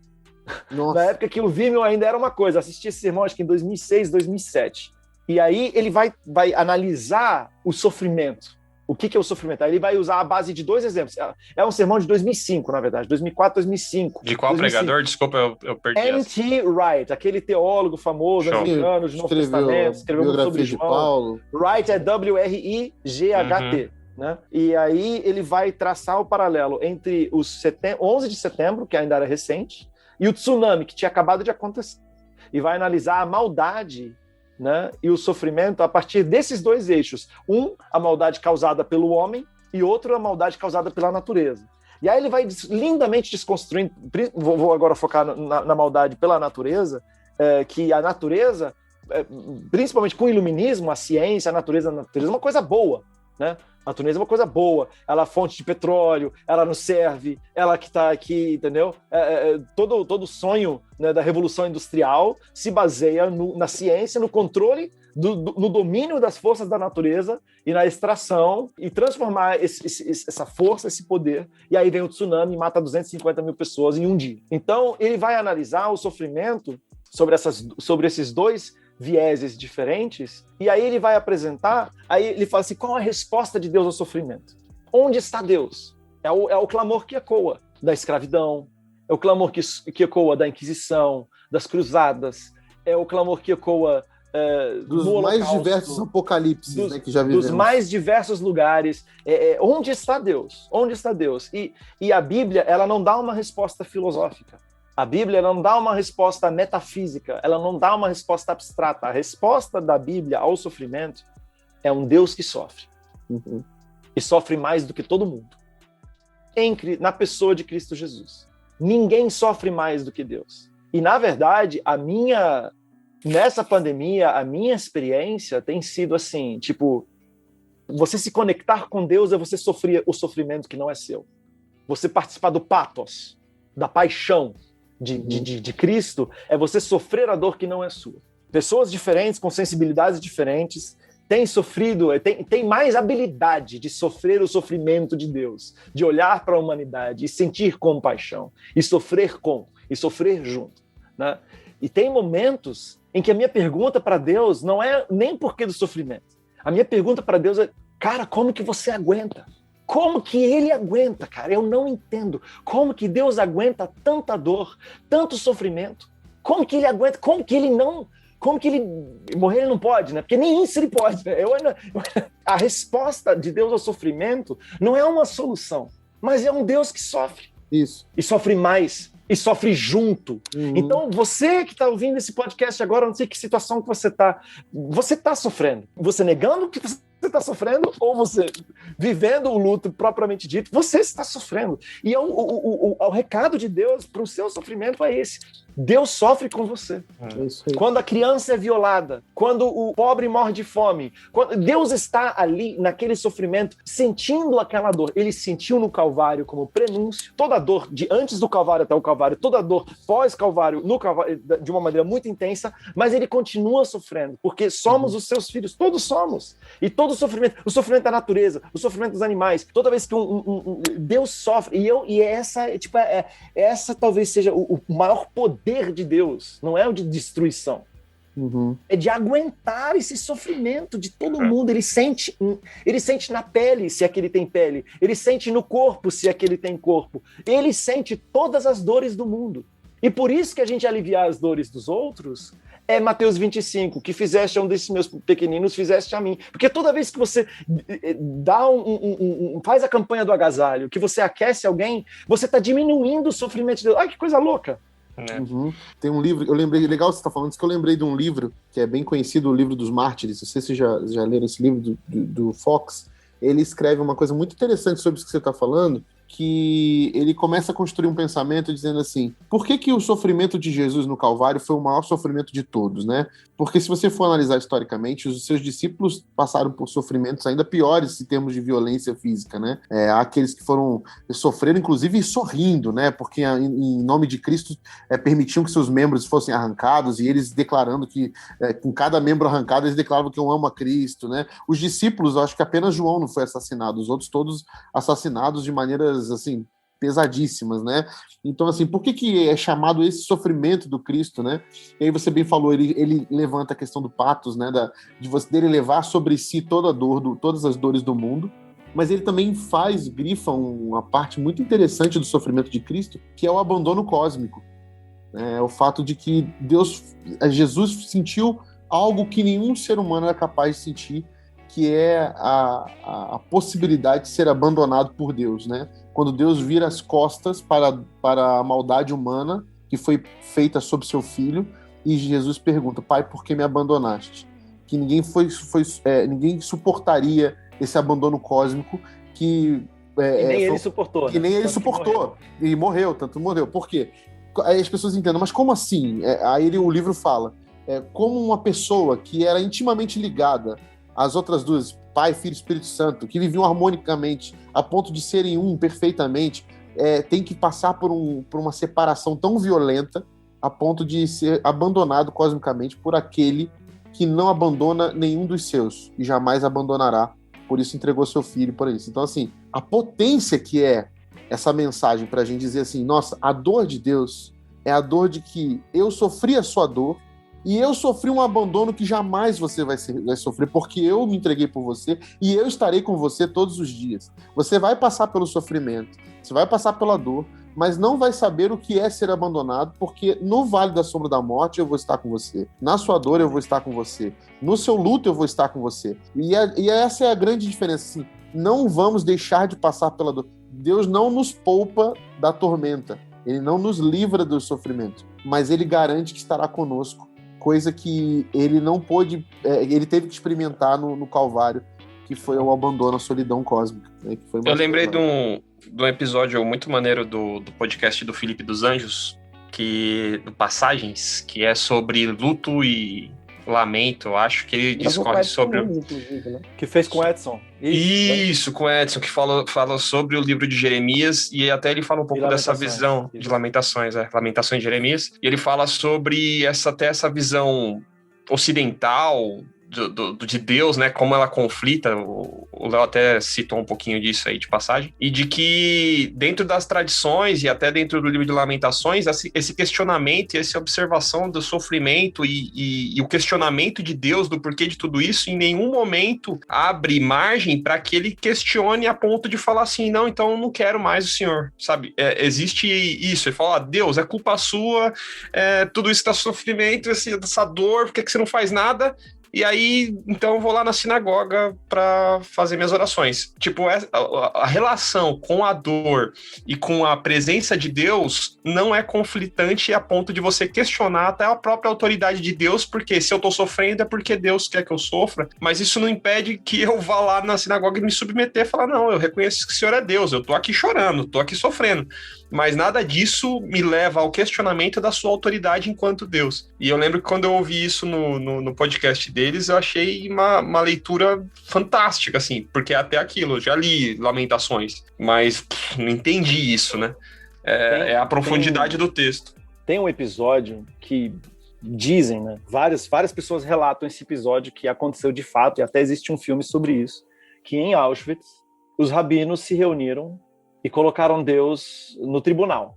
[SPEAKER 4] Nossa. Na época que o Vimeo ainda era uma coisa. Assisti esse sermão, acho que em 2006, 2007. E aí ele vai analisar o sofrimento. O que é o sofrimento? Aí ele vai usar a base de 2 exemplos. É um sermão de 2005, na verdade. 2004, 2005.
[SPEAKER 1] De qual 2005. Pregador? Desculpa, eu perdi.
[SPEAKER 4] N.T. Wright, aquele teólogo famoso, americano, de Novo Testamento. Escreveu muito sobre João. Paulo. Wright é W-R-I-G-H-T. Né? E aí ele vai traçar o paralelo entre os 11 de setembro, que ainda era recente, e o tsunami, que tinha acabado de acontecer. E vai analisar a maldade, né, e o sofrimento a partir desses 2 eixos. A maldade causada pelo homem, e outro, a maldade causada pela natureza. E aí ele vai lindamente desconstruindo, vou agora focar na maldade pela natureza, que a natureza, principalmente com o iluminismo, a ciência, a natureza é uma coisa boa, né? A natureza é uma coisa boa, ela é fonte de petróleo, ela nos serve, ela que está aqui, entendeu? Todo sonho, né, da Revolução Industrial se baseia na ciência, no controle, no domínio das forças da natureza e na extração e transformar essa força, esse poder. E aí vem o tsunami e mata 250 mil pessoas em um dia. Então, ele vai analisar o sofrimento sobre esses 2 vieses diferentes, e aí ele vai apresentar, aí ele fala assim, qual a resposta de Deus ao sofrimento? Onde está Deus? É o clamor que ecoa da escravidão, é o clamor que ecoa da Inquisição, das cruzadas, é o clamor que ecoa
[SPEAKER 3] dos mais diversos apocalipses, né, que já vivemos.
[SPEAKER 4] Dos mais diversos lugares. Onde está Deus? Onde está Deus? E a Bíblia, ela não dá uma resposta filosófica. A Bíblia não dá uma resposta metafísica, ela não dá uma resposta abstrata. A resposta da Bíblia ao sofrimento é um Deus que sofre.
[SPEAKER 3] Uhum.
[SPEAKER 4] E sofre mais do que todo mundo. Na pessoa de Cristo Jesus. Ninguém sofre mais do que Deus. E, na verdade, nessa pandemia, a minha experiência tem sido assim, tipo, você se conectar com Deus é você sofrer o sofrimento que não é seu. Você participar do pathos, da paixão, de Cristo, é você sofrer a dor que não é sua. Pessoas diferentes, com sensibilidades diferentes, têm sofrido, têm mais habilidade de sofrer o sofrimento de Deus, de olhar para a humanidade e sentir compaixão, e sofrer junto, né? E tem momentos em que a minha pergunta para Deus não é nem porquê do sofrimento. A minha pergunta para Deus é, cara, como que você aguenta? Como que ele aguenta, cara? Eu não entendo. Como que Deus aguenta tanta dor, tanto sofrimento? Como que ele aguenta? Como que ele não... Como que ele... Morrer ele não pode, né? Porque nem isso ele pode. Né? A resposta de Deus ao sofrimento não é uma solução, mas é um Deus que sofre.
[SPEAKER 3] Isso.
[SPEAKER 4] E sofre mais. E sofre junto. Então, você que está ouvindo esse podcast agora, não sei que situação que você está sofrendo. Você negando que você está sofrendo ou você vivendo o luto propriamente dito, você está sofrendo. E o recado de Deus para o seu sofrimento é esse. Deus sofre com você. Quando a criança é violada, quando o pobre morre de fome, quando Deus está ali naquele sofrimento, sentindo aquela dor. Ele sentiu no Calvário como prenúncio, toda a dor de antes do Calvário até o Calvário, toda a dor pós-Calvário, no Calvário, de uma maneira muito intensa, mas ele continua sofrendo, porque somos os seus filhos, todos somos. E todo o sofrimento da natureza, o sofrimento dos animais, toda vez que Deus sofre, e essa talvez seja o maior poder de Deus, não é o de destruição. É de aguentar esse sofrimento de todo mundo. Ele sente na pele, se é que ele tem pele. Ele sente no corpo, se é que ele tem corpo. Ele sente todas as dores do mundo. E por isso que a gente aliviar as dores dos outros é Mateus 25, que fizeste a um desses meus pequeninos, fizeste a mim. Porque toda vez que você dá faz a campanha do agasalho, que você aquece alguém, você está diminuindo o sofrimento de Deus. Ai, que coisa louca!
[SPEAKER 3] Tem um livro, eu lembrei, legal você estar falando isso, que eu lembrei de um livro que é bem conhecido, o livro dos Mártires. Não sei se vocês já leram esse livro do Fox. Ele escreve uma coisa muito interessante sobre isso que você está falando, que ele começa a construir um pensamento dizendo assim, por que o sofrimento de Jesus no Calvário foi o maior sofrimento de todos, né? Porque se você for analisar historicamente, os seus discípulos passaram por sofrimentos ainda piores em termos de violência física, né? Há aqueles que sofreram, inclusive, sorrindo, né? Porque em nome de Cristo permitiam que seus membros fossem arrancados, e eles declarando que, com cada membro arrancado, eles declaravam que eu amo a Cristo, né? Os discípulos, eu acho que apenas João não foi assassinado, os outros todos assassinados de maneiras assim, pesadíssimas, né? Então, assim, por que é chamado esse sofrimento do Cristo, né? E aí você bem falou, ele levanta a questão do patos, né? Dele levar sobre si toda a dor, todas as dores do mundo, mas ele também grifa uma parte muito interessante do sofrimento de Cristo, que é o abandono cósmico. O fato de que Jesus sentiu algo que nenhum ser humano era capaz de sentir, que é a possibilidade de ser abandonado por Deus, né? Quando Deus vira as costas para a maldade humana que foi feita sobre seu filho, e Jesus pergunta, Pai, por que me abandonaste? Que ninguém ninguém suportaria esse abandono cósmico que
[SPEAKER 4] nem ele suportou.
[SPEAKER 3] Que nem ele suportou. E morreu. Por quê? Aí as pessoas entendem, mas como assim? Aí o livro fala, como uma pessoa que era intimamente ligada às outras duas, Pai, Filho e Espírito Santo, que viviam harmonicamente, a ponto de serem um perfeitamente, tem que passar por uma separação tão violenta, a ponto de ser abandonado cosmicamente por aquele que não abandona nenhum dos seus, e jamais abandonará, por isso entregou seu filho por isso. Então, assim, a potência que é essa mensagem para a gente dizer assim, nossa, a dor de Deus é a dor de que eu sofri a sua dor, e eu sofri um abandono que jamais você vai sofrer, porque eu me entreguei por você e eu estarei com você todos os dias. Você vai passar pelo sofrimento, você vai passar pela dor, mas não vai saber o que é ser abandonado, porque no vale da sombra da morte eu vou estar com você. Na sua dor eu vou estar com você. No seu luto eu vou estar com você. E essa é a grande diferença. Assim, não vamos deixar de passar pela dor. Deus não nos poupa da tormenta. Ele não nos livra do sofrimento, mas ele garante que estará conosco. Coisa que ele não pôde, ele teve que experimentar no Calvário, que foi o abandono, a solidão cósmica. Né, que foi. Eu
[SPEAKER 1] lembrei de um episódio muito maneiro do podcast do Felipe dos Anjos, do Passagens, que é sobre luto e lamento. Eu acho que ele discorre sobre...
[SPEAKER 4] né? Que fez com o Edson.
[SPEAKER 1] Isso, com o Edson, que fala sobre o livro de Jeremias, e até ele fala um pouco dessa visão de Lamentações, Lamentações de Jeremias, e ele fala sobre essa visão ocidental de Deus, né, como ela conflita, o Léo até citou um pouquinho disso aí de passagem, e de que dentro das tradições e até dentro do livro de Lamentações, esse questionamento e essa observação do sofrimento e o questionamento de Deus do porquê de tudo isso, em nenhum momento abre margem para que ele questione a ponto de falar assim, não, então eu não quero mais o Senhor, sabe? Existe isso, ele fala, Deus, é culpa sua, tudo isso tá sofrimento, essa dor, por que você não faz nada? E aí, então eu vou lá na sinagoga para fazer minhas orações. Tipo, a relação com a dor e com a presença de Deus não é conflitante a ponto de você questionar até a própria autoridade de Deus, porque se eu tô sofrendo é porque Deus quer que eu sofra, mas isso não impede que eu vá lá na sinagoga e me submeter e falar, não, eu reconheço que o Senhor é Deus, eu tô aqui chorando, tô aqui sofrendo. Mas nada disso me leva ao questionamento da sua autoridade enquanto Deus. E eu lembro que quando eu ouvi isso no podcast deles, eu achei uma leitura fantástica, assim, porque até aquilo, eu já li Lamentações, mas não entendi isso, né? É a profundidade do texto.
[SPEAKER 4] Tem um episódio que dizem, né? Várias pessoas relatam esse episódio que aconteceu de fato, e até existe um filme sobre isso, que em Auschwitz, os rabinos se reuniram e colocaram Deus no tribunal.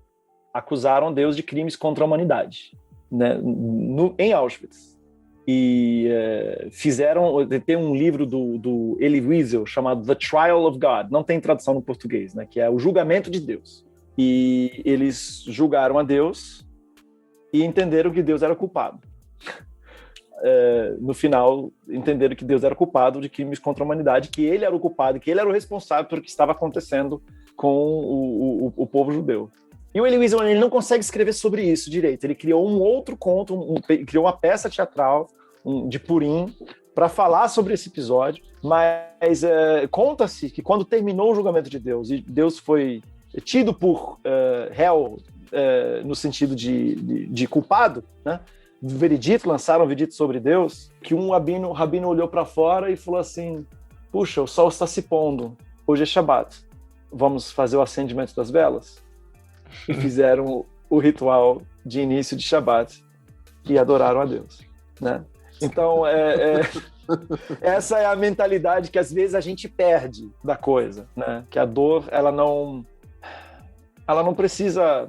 [SPEAKER 4] Acusaram Deus de crimes contra a humanidade, né, em Auschwitz. E tem um livro do Elie Wiesel chamado The Trial of God, não tem tradução no português, né, que é o julgamento de Deus. E eles julgaram a Deus e entenderam que Deus era culpado. No final, entenderam que Deus era culpado de crimes contra a humanidade, que ele era o culpado, que ele era o responsável pelo que estava acontecendo com o povo judeu. E o Elie Wiesel, ele não consegue escrever sobre isso direito. Ele criou um outro conto, criou uma peça teatral de Purim para falar sobre esse episódio, mas conta-se que quando terminou o julgamento de Deus, e Deus foi tido por réu no sentido de culpado, né? Lançaram um veredito sobre Deus, que um rabino olhou para fora e falou assim, puxa, o sol está se pondo, hoje é Shabat, vamos fazer o acendimento das velas? E fizeram o ritual de início de Shabat e adoraram a Deus, né? Então, essa é a mentalidade que às vezes a gente perde da coisa, né? Que a dor, ela não precisa...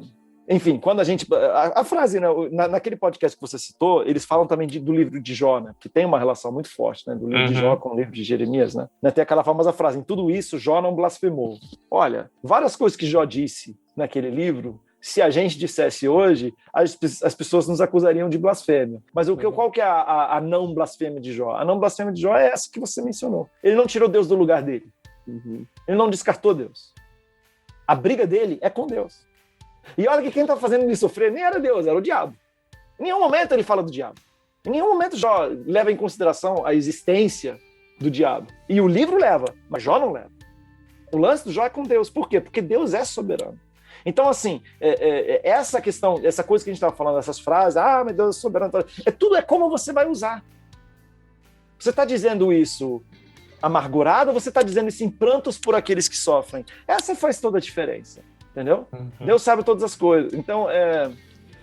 [SPEAKER 4] Enfim, quando a gente... A frase, né, naquele podcast que você citou, eles falam também do livro de Jó, né, que tem uma relação muito forte, né, do livro de Jó com o livro de Jeremias, né? Tem aquela famosa frase, em tudo isso, Jó não blasfemou. Olha, várias coisas que Jó disse naquele livro, se a gente dissesse hoje, as pessoas nos acusariam de blasfêmia. Mas qual que é a não blasfêmia de Jó? A não blasfêmia de Jó é essa que você mencionou. Ele não tirou Deus do lugar dele. Ele não descartou Deus. A briga dele é com Deus. E olha que quem está fazendo ele sofrer nem era Deus, era o diabo. Em nenhum momento ele fala do diabo. Em nenhum momento Jó leva em consideração a existência do diabo. E o livro leva, mas Jó não leva. O lance do Jó é com Deus. Por quê? Porque Deus é soberano. Então, assim, essa questão, essa coisa que a gente estava falando, essas frases, mas Deus é soberano, tudo é como você vai usar. Você está dizendo isso amargurado ou você está dizendo isso em prantos por aqueles que sofrem? Essa faz toda a diferença. Entendeu? Deus sabe todas as coisas. Então,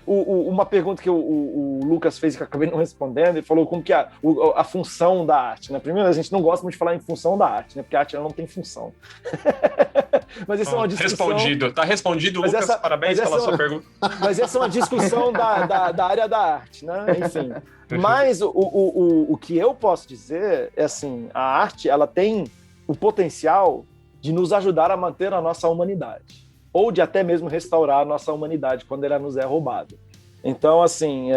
[SPEAKER 4] uma pergunta que o Lucas fez que eu acabei não respondendo, ele falou como que a função da arte, né? Primeiro, a gente não gosta muito de falar em função da arte, né? Porque a arte ela não tem função. Mas isso é uma discussão...
[SPEAKER 1] Tá respondido, Lucas, parabéns pela sua pergunta.
[SPEAKER 4] Mas essa é uma discussão da área da arte, né? Enfim. Mas o que eu posso dizer é assim, a arte ela tem o potencial de nos ajudar a manter a nossa humanidade. Ou de até mesmo restaurar a nossa humanidade quando ela nos é roubada. Então, assim,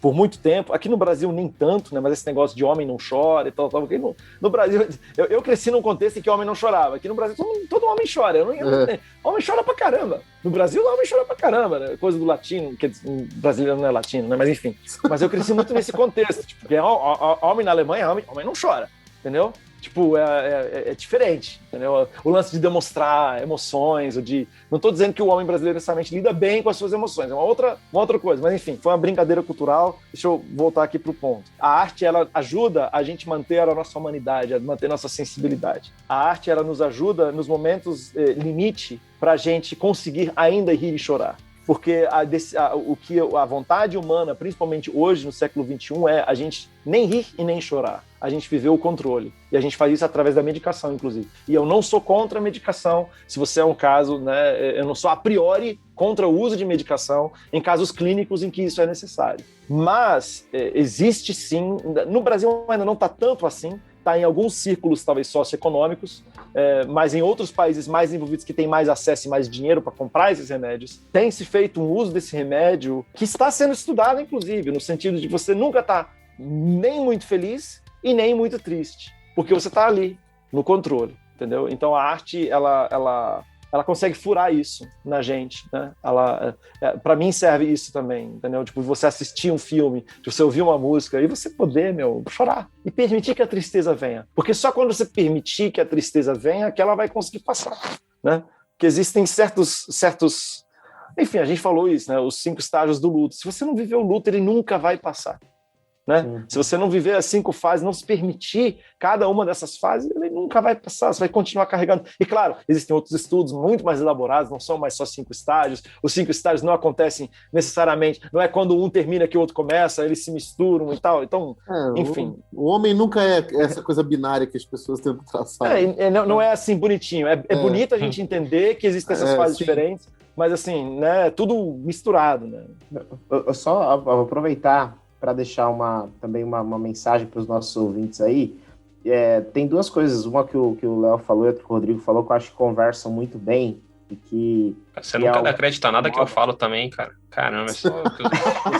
[SPEAKER 4] por muito tempo, aqui no Brasil nem tanto, né, mas esse negócio de homem não chora e tal, no Brasil, eu cresci num contexto em que homem não chorava. Aqui no Brasil, todo homem chora. Homem chora pra caramba. No Brasil, homem chora pra caramba, né? Coisa do latino, que brasileiro não é latino, né? Mas enfim. Mas eu cresci muito nesse contexto, tipo, porque homem na Alemanha, homem não chora, entendeu? Tipo, é diferente, entendeu? O lance de demonstrar emoções, não estou dizendo que o homem brasileiro necessariamente lida bem com as suas emoções, é uma outra coisa, mas enfim, foi uma brincadeira cultural. Deixa eu voltar aqui para o ponto. A arte, ela ajuda a gente manter a nossa humanidade, a manter a nossa sensibilidade. A arte, ela nos ajuda nos momentos limite para a gente conseguir ainda rir e chorar. Porque a vontade humana, principalmente hoje, no século XXI, é a gente nem rir e nem chorar. A gente viveu o controle. E a gente faz isso através da medicação, inclusive. E eu não sou contra a medicação, se você é um caso, né? Eu não sou a priori contra o uso de medicação em casos clínicos em que isso é necessário. Mas existe sim, no Brasil ainda não está tanto assim, está em alguns círculos talvez socioeconômicos, mas em outros países mais envolvidos que têm mais acesso e mais dinheiro para comprar esses remédios, tem se feito um uso desse remédio que está sendo estudado, inclusive, no sentido de você nunca estar nem muito feliz e nem muito triste, porque você está ali, no controle, entendeu? Então a arte, ela consegue furar isso na gente, né? Para mim serve isso também, entendeu? Tipo, você assistir um filme, você ouvir uma música e você poder, chorar e permitir que a tristeza venha. Porque só quando você permitir que a tristeza venha que ela vai conseguir passar, né? Porque existem certos... Enfim, a gente falou isso, né? Os 5 estágios do luto. Se você não viver o luto, ele nunca vai passar. Né? Se você não viver as 5 fases, não se permitir cada uma dessas fases, ele nunca vai passar, você vai continuar carregando. E claro, existem outros estudos muito mais elaborados, não são mais só 5 estágios, os 5 estágios não acontecem necessariamente, não é quando um termina que o outro começa, eles se misturam e tal, então, enfim.
[SPEAKER 3] O homem nunca é essa coisa binária que as pessoas tentam traçar.
[SPEAKER 4] Não é assim bonitinho, é bonito a gente entender que existem essas fases diferentes, mas assim, né, tudo misturado. Né?
[SPEAKER 2] Eu só vou aproveitar para deixar também uma mensagem para os nossos ouvintes aí. Tem 2 coisas, uma que o Léo falou e outra que o Rodrigo falou, que eu acho que conversam muito bem e que...
[SPEAKER 1] Você nunca acredita nada que eu falo também, cara. Caramba, é só...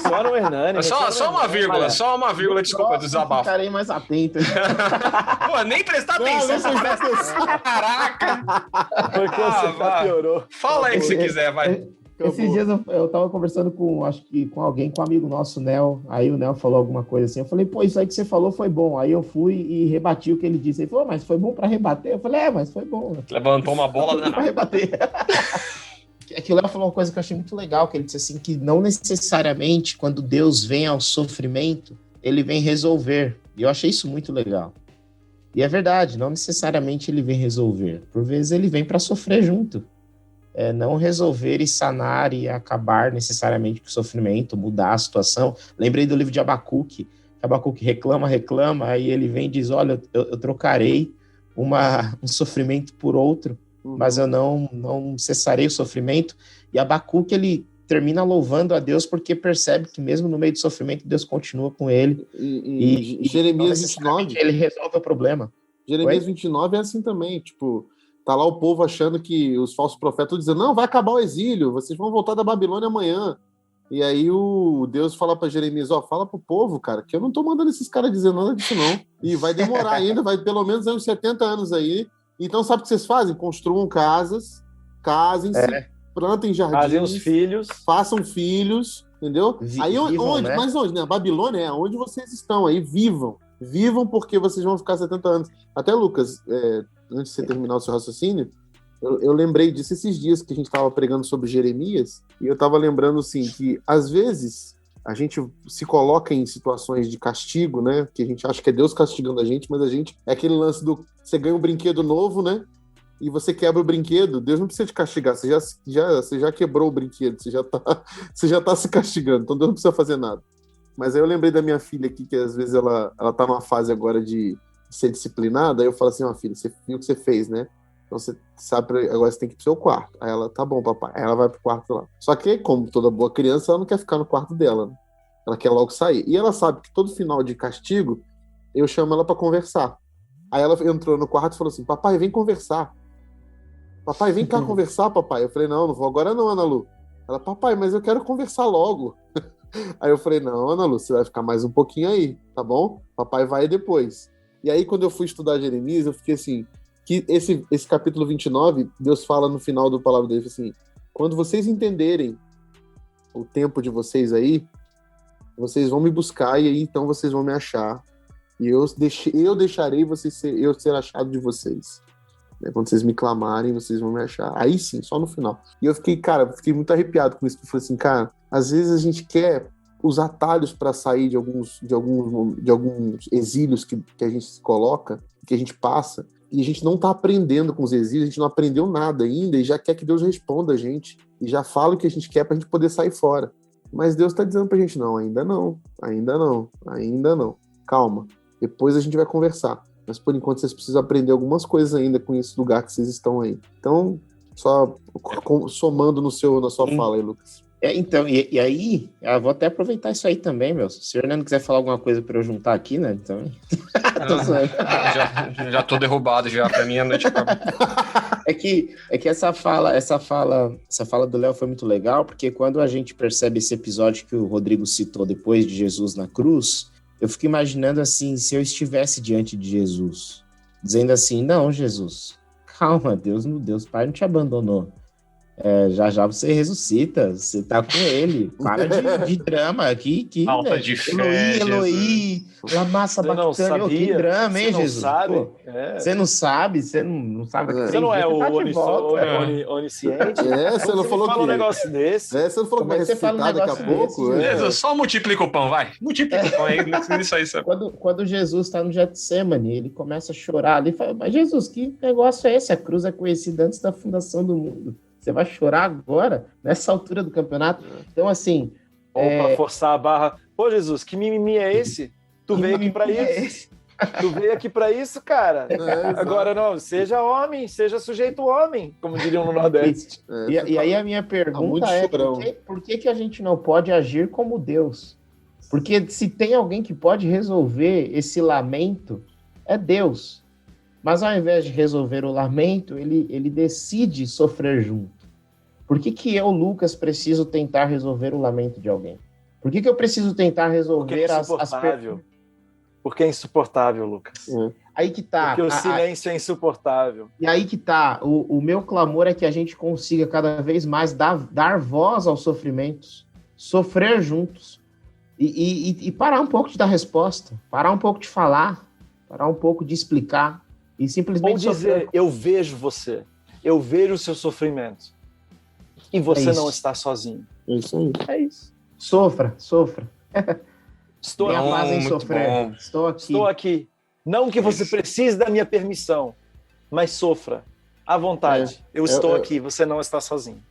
[SPEAKER 4] Só no Hernani.
[SPEAKER 1] Só uma vírgula, desculpa, desabafo.
[SPEAKER 2] Ficarei mais atento.
[SPEAKER 1] Pô, nem prestar atenção. Caraca!
[SPEAKER 4] Foi que você piorou.
[SPEAKER 1] Fala aí o que você quiser, vai.
[SPEAKER 2] Esses dias eu tava conversando com alguém, com um amigo nosso, o Nel. Aí o Nel falou alguma coisa assim. Eu falei, pô, isso aí que você falou foi bom. Aí eu fui e rebati o que ele disse. Ele falou, mas foi bom pra rebater? Eu falei, mas foi bom.
[SPEAKER 1] Levantou uma bola
[SPEAKER 2] pra rebater. É que o Léo falou uma coisa que eu achei muito legal, que ele disse assim, que não necessariamente quando Deus vem ao sofrimento, ele vem resolver. E eu achei isso muito legal. E é verdade, não necessariamente ele vem resolver. Por vezes ele vem para sofrer junto. Não resolver e sanar e acabar necessariamente com o sofrimento, mudar a situação. Lembrei do livro de Abacuque. Abacuque reclama, aí ele vem e diz, olha, eu trocarei um sofrimento por outro, mas eu não cessarei o sofrimento. E Abacuque, ele termina louvando a Deus porque percebe que mesmo no meio do sofrimento, Deus continua com ele.
[SPEAKER 3] E Jeremias 29...
[SPEAKER 2] Ele resolve o problema.
[SPEAKER 3] Jeremias 29 é assim também, tipo... Tá lá o povo achando que os falsos profetas dizendo, não, vai acabar o exílio, vocês vão voltar da Babilônia amanhã. E aí o Deus fala para Jeremias, fala pro povo, cara, que eu não tô mandando esses caras dizer nada disso não. E vai demorar ainda, vai pelo menos uns 70 anos aí. Então sabe o que vocês fazem? Construam casas, casem-se, plantem jardins, façam filhos, entendeu? Aí onde? Né? Mas onde? Né? A Babilônia é onde vocês estão aí, vivam. Vivam porque vocês vão ficar 70 anos. Até, Lucas, antes de você terminar o seu raciocínio, eu lembrei disso esses dias que a gente estava pregando sobre Jeremias, e eu estava lembrando, assim, que às vezes a gente se coloca em situações de castigo, né? Que a gente acha que é Deus castigando a gente, mas a gente... É aquele lance do... Você ganha um brinquedo novo, né? E você quebra o brinquedo, Deus não precisa te castigar, você já quebrou o brinquedo, você já tá se castigando, então Deus não precisa fazer nada. Mas aí eu lembrei da minha filha aqui, que às vezes ela tá numa fase agora de ser disciplinada, aí eu falo assim, filha, você viu o que você fez, né? Então você sabe, agora você tem que ir pro seu quarto. Aí ela, tá bom, papai. Aí ela vai pro quarto lá. Só que, como toda boa criança, ela não quer ficar no quarto dela, né? Ela quer logo sair. E ela sabe que todo final de castigo, eu chamo ela pra conversar. Aí ela entrou no quarto e falou assim, papai, vem conversar. Papai, vem cá conversar, papai. Eu falei, não vou agora não, Ana Lu. Ela, papai, mas eu quero conversar logo. Aí eu falei, não, Ana Lu, você vai ficar mais um pouquinho aí, tá bom? Papai vai depois. E aí, quando eu fui estudar Jeremias, eu fiquei assim, que esse capítulo 29, Deus fala no final do palavra dele, assim, quando vocês entenderem o tempo de vocês aí, vocês vão me buscar e aí então vocês vão me achar. E eu deixarei eu ser achado de vocês. Quando vocês me clamarem, vocês vão me achar. Aí sim, só no final. E eu fiquei muito arrepiado com isso. Eu falei assim, cara, às vezes a gente quer os atalhos para sair de alguns exílios que a gente se coloca, que a gente passa, E a gente não está aprendendo com os exílios, a gente não aprendeu nada ainda e já quer que Deus responda a gente e já fala o que a gente quer para a gente poder sair fora. Mas Deus está dizendo para a gente, não, ainda não. Calma, depois a gente vai conversar. Mas por enquanto vocês precisam aprender algumas coisas ainda com esse lugar que vocês estão aí. Então, só somando na sua fala aí, Lucas.
[SPEAKER 2] Então, e aí, eu vou até aproveitar isso aí também, meu. Se o Hernando quiser falar alguma coisa para eu juntar aqui, né? Então.
[SPEAKER 1] já tô derrubado já, pra mim a noite acabou.
[SPEAKER 2] É que essa fala do Léo foi muito legal, porque quando a gente percebe esse episódio que o Rodrigo citou depois de Jesus na cruz, eu fico imaginando assim, se eu estivesse diante de Jesus, dizendo assim, não, Jesus, calma, Deus Pai não te abandonou. Já você ressuscita, você tá com ele. Para de drama aqui.
[SPEAKER 1] Falta de fé,
[SPEAKER 2] Eloí, la massa bactânia. Que drama, hein, Jesus? Você não sabe? Você não sabe.
[SPEAKER 4] Você não é o onisciente?
[SPEAKER 3] Você não falou
[SPEAKER 4] um negócio desse.
[SPEAKER 3] Você não falou que vai ressuscitar daqui a pouco?
[SPEAKER 1] Jesus, só multiplica o pão, vai. Multiplica o pão aí. Isso aí,
[SPEAKER 2] quando Jesus está no Getsemane, ele começa a chorar ali e fala, mas Jesus, que negócio é esse? A cruz é conhecida antes da fundação do mundo. Você vai chorar agora, nessa altura do campeonato? Então, assim...
[SPEAKER 4] Ou para forçar a barra. Pô, Jesus, que mimimi é esse? Tu veio aqui para isso? Tu veio aqui para isso, cara? Agora não, seja homem, seja sujeito homem, como diriam no Nordeste.
[SPEAKER 2] E aí a minha pergunta é, por que a gente não pode agir como Deus? Porque se tem alguém que pode resolver esse lamento, é Deus. Mas ao invés de resolver o lamento, ele decide sofrer junto. Por que eu, Lucas, preciso tentar resolver o lamento de alguém? Por que eu preciso tentar resolver
[SPEAKER 4] Porque é insuportável, Lucas.
[SPEAKER 2] Aí que tá.
[SPEAKER 4] Porque o silêncio é insuportável.
[SPEAKER 2] E aí que tá. O meu clamor é que a gente consiga cada vez mais dar voz aos sofrimentos, sofrer juntos e parar um pouco de dar resposta, parar um pouco de falar, parar um pouco de explicar. E simplesmente
[SPEAKER 4] ou dizer, eu vejo você, eu vejo o seu sofrimento. E você não está sozinho.
[SPEAKER 3] É isso aí.
[SPEAKER 2] É isso. Sofra.
[SPEAKER 4] Estou
[SPEAKER 2] sofrer.
[SPEAKER 4] Estou aqui. Não que você precise da minha permissão, mas sofra. À vontade. Eu estou aqui, você não está sozinho.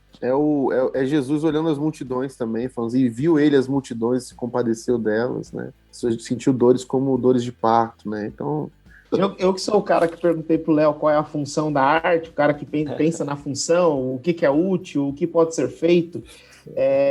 [SPEAKER 3] É Jesus olhando as multidões também, falando, e viu ele as multidões, se compadeceu delas, né? Sentiu dores como dores de parto, né? Então...
[SPEAKER 2] Eu que sou o cara que perguntei pro Léo qual é a função da arte, o cara que pensa na função, o que é útil, o que pode ser feito.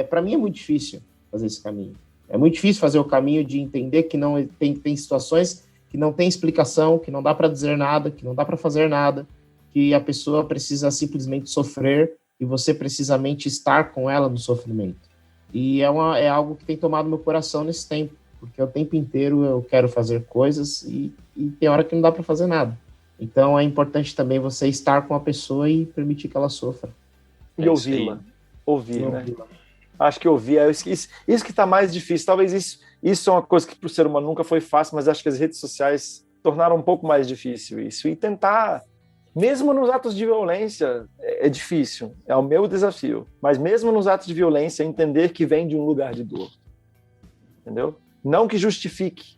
[SPEAKER 2] Para mim é muito difícil fazer esse caminho. É muito difícil fazer o caminho de entender que não tem situações que não tem explicação, que não dá para dizer nada, que não dá para fazer nada, que a pessoa precisa simplesmente sofrer e você precisamente estar com ela no sofrimento. E é algo que tem tomado meu coração nesse tempo, porque o tempo inteiro eu quero fazer coisas e tem hora que não dá para fazer nada. Então é importante também você estar com a pessoa e permitir que ela sofra.
[SPEAKER 4] E ouvi-la. Né? Acho que ouvir é isso que está mais difícil. Talvez isso é uma coisa que para o ser humano nunca foi fácil, mas acho que as redes sociais tornaram um pouco mais difícil isso. E tentar, mesmo nos atos de violência, é difícil. É o meu desafio. Mas mesmo nos atos de violência, entender que vem de um lugar de dor. Entendeu? Não que justifique,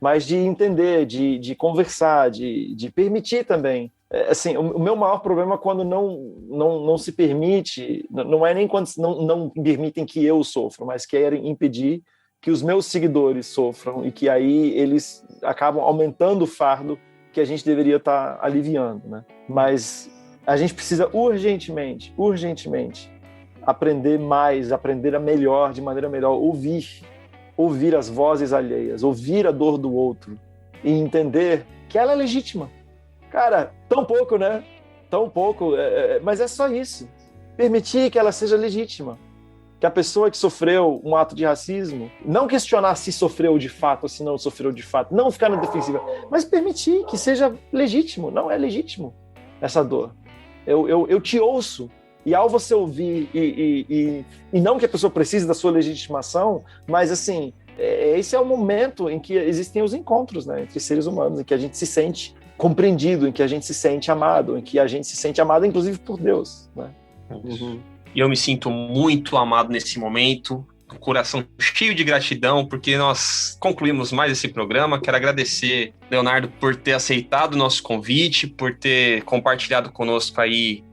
[SPEAKER 4] mas de entender, de conversar, de permitir também. Assim, o meu maior problema é quando não se permite, não é nem quando não permitem que eu sofra, mas querem impedir que os meus seguidores sofram e que aí eles acabam aumentando o fardo que a gente deveria estar aliviando, né? Mas a gente precisa urgentemente, aprender mais, aprender de maneira melhor, ouvir as vozes alheias, ouvir a dor do outro e entender que ela é legítima. Cara, tão pouco, né? Tão pouco, mas é só isso. Permitir que ela seja legítima. Que a pessoa que sofreu um ato de racismo, não questionar se sofreu de fato ou se não sofreu de fato, não ficar na defensiva, mas permitir que seja legítimo. Não é legítimo essa dor. Eu te ouço. E ao você ouvir, e não que a pessoa precise da sua legitimação, mas assim, esse é o momento em que existem os encontros, né, entre seres humanos, em que a gente se sente compreendido, em que a gente se sente amado, em que a gente se sente amado, inclusive por Deus, né?
[SPEAKER 1] E eu me sinto muito amado nesse momento. coração cheio de gratidão, porque nós concluímos mais esse programa. Quero agradecer, Leonardo, por ter aceitado o nosso convite, por ter compartilhado conosco aí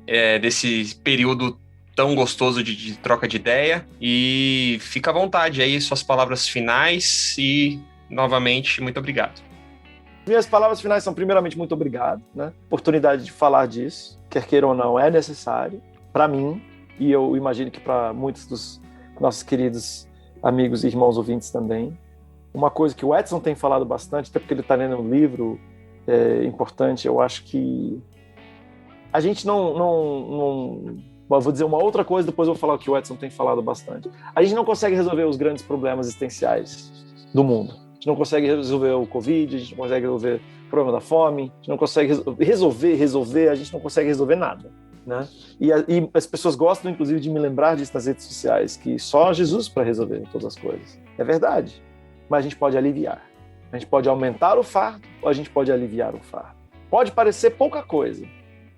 [SPEAKER 1] desse período tão gostoso de troca de ideia. E fica à vontade aí, suas palavras finais e, novamente, muito obrigado.
[SPEAKER 4] Minhas palavras finais são, primeiramente, muito obrigado, né? Oportunidade de falar disso, quer queira ou não, é necessário para mim, e eu imagino que para muitos dos nossos queridos amigos e irmãos ouvintes também. Uma coisa que o Edson tem falado bastante, até porque ele está lendo um livro importante, eu acho que a gente não vou dizer uma outra coisa, depois eu vou falar o que o Edson tem falado bastante. A gente não consegue resolver os grandes problemas existenciais do mundo. A gente não consegue resolver o Covid, a gente não consegue resolver o problema da fome, a gente não consegue resolver, a gente não consegue resolver nada. Né? E as pessoas gostam, inclusive, de me lembrar disso nas redes sociais, que só Jesus para resolver todas as coisas. É verdade, mas a gente pode aliviar. A gente pode aumentar o fardo ou a gente pode aliviar o fardo. Pode parecer pouca coisa,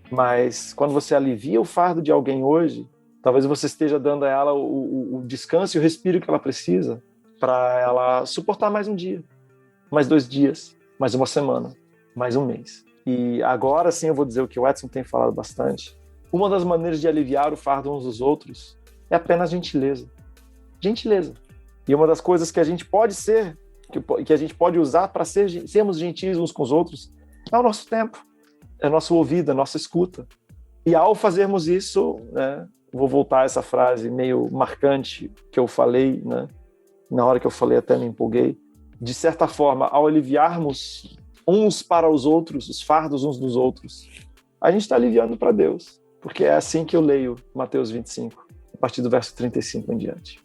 [SPEAKER 4] mas quando você alivia o fardo de alguém hoje, talvez você esteja dando a ela o descanso e o respiro que ela precisa para ela suportar mais um dia, mais 2 dias, mais uma semana, mais um mês. E agora sim eu vou dizer o que o Edson tem falado bastante. Uma das maneiras de aliviar o fardo uns dos outros é apenas gentileza. Gentileza. E uma das coisas que a gente pode ser, que a gente pode usar para sermos gentis uns com os outros, é o nosso tempo, é o nosso ouvido, é a nossa escuta. E ao fazermos isso, né, vou voltar a essa frase meio marcante que eu falei, né, na hora que eu falei até me empolguei, de certa forma, ao aliviarmos uns para os outros, os fardos uns dos outros, a gente está aliviando para Deus. Porque é assim que eu leio Mateus 25, a partir do verso 35 em diante.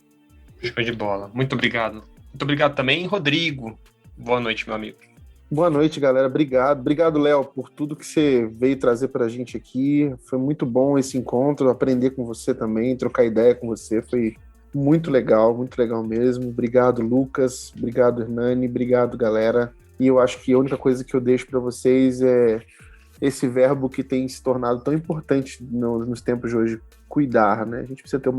[SPEAKER 1] Show de bola. Muito obrigado. Muito obrigado também, Rodrigo. Boa noite, meu amigo.
[SPEAKER 3] Boa noite, galera. Obrigado. Obrigado, Léo, por tudo que você veio trazer pra gente aqui. Foi muito bom esse encontro, aprender com você também, trocar ideia com você. Foi muito legal mesmo. Obrigado, Lucas. Obrigado, Hernani. Obrigado, galera. E eu acho que a única coisa que eu deixo pra vocês é esse verbo que tem se tornado tão importante nos tempos de hoje, cuidar, né? A gente precisa ter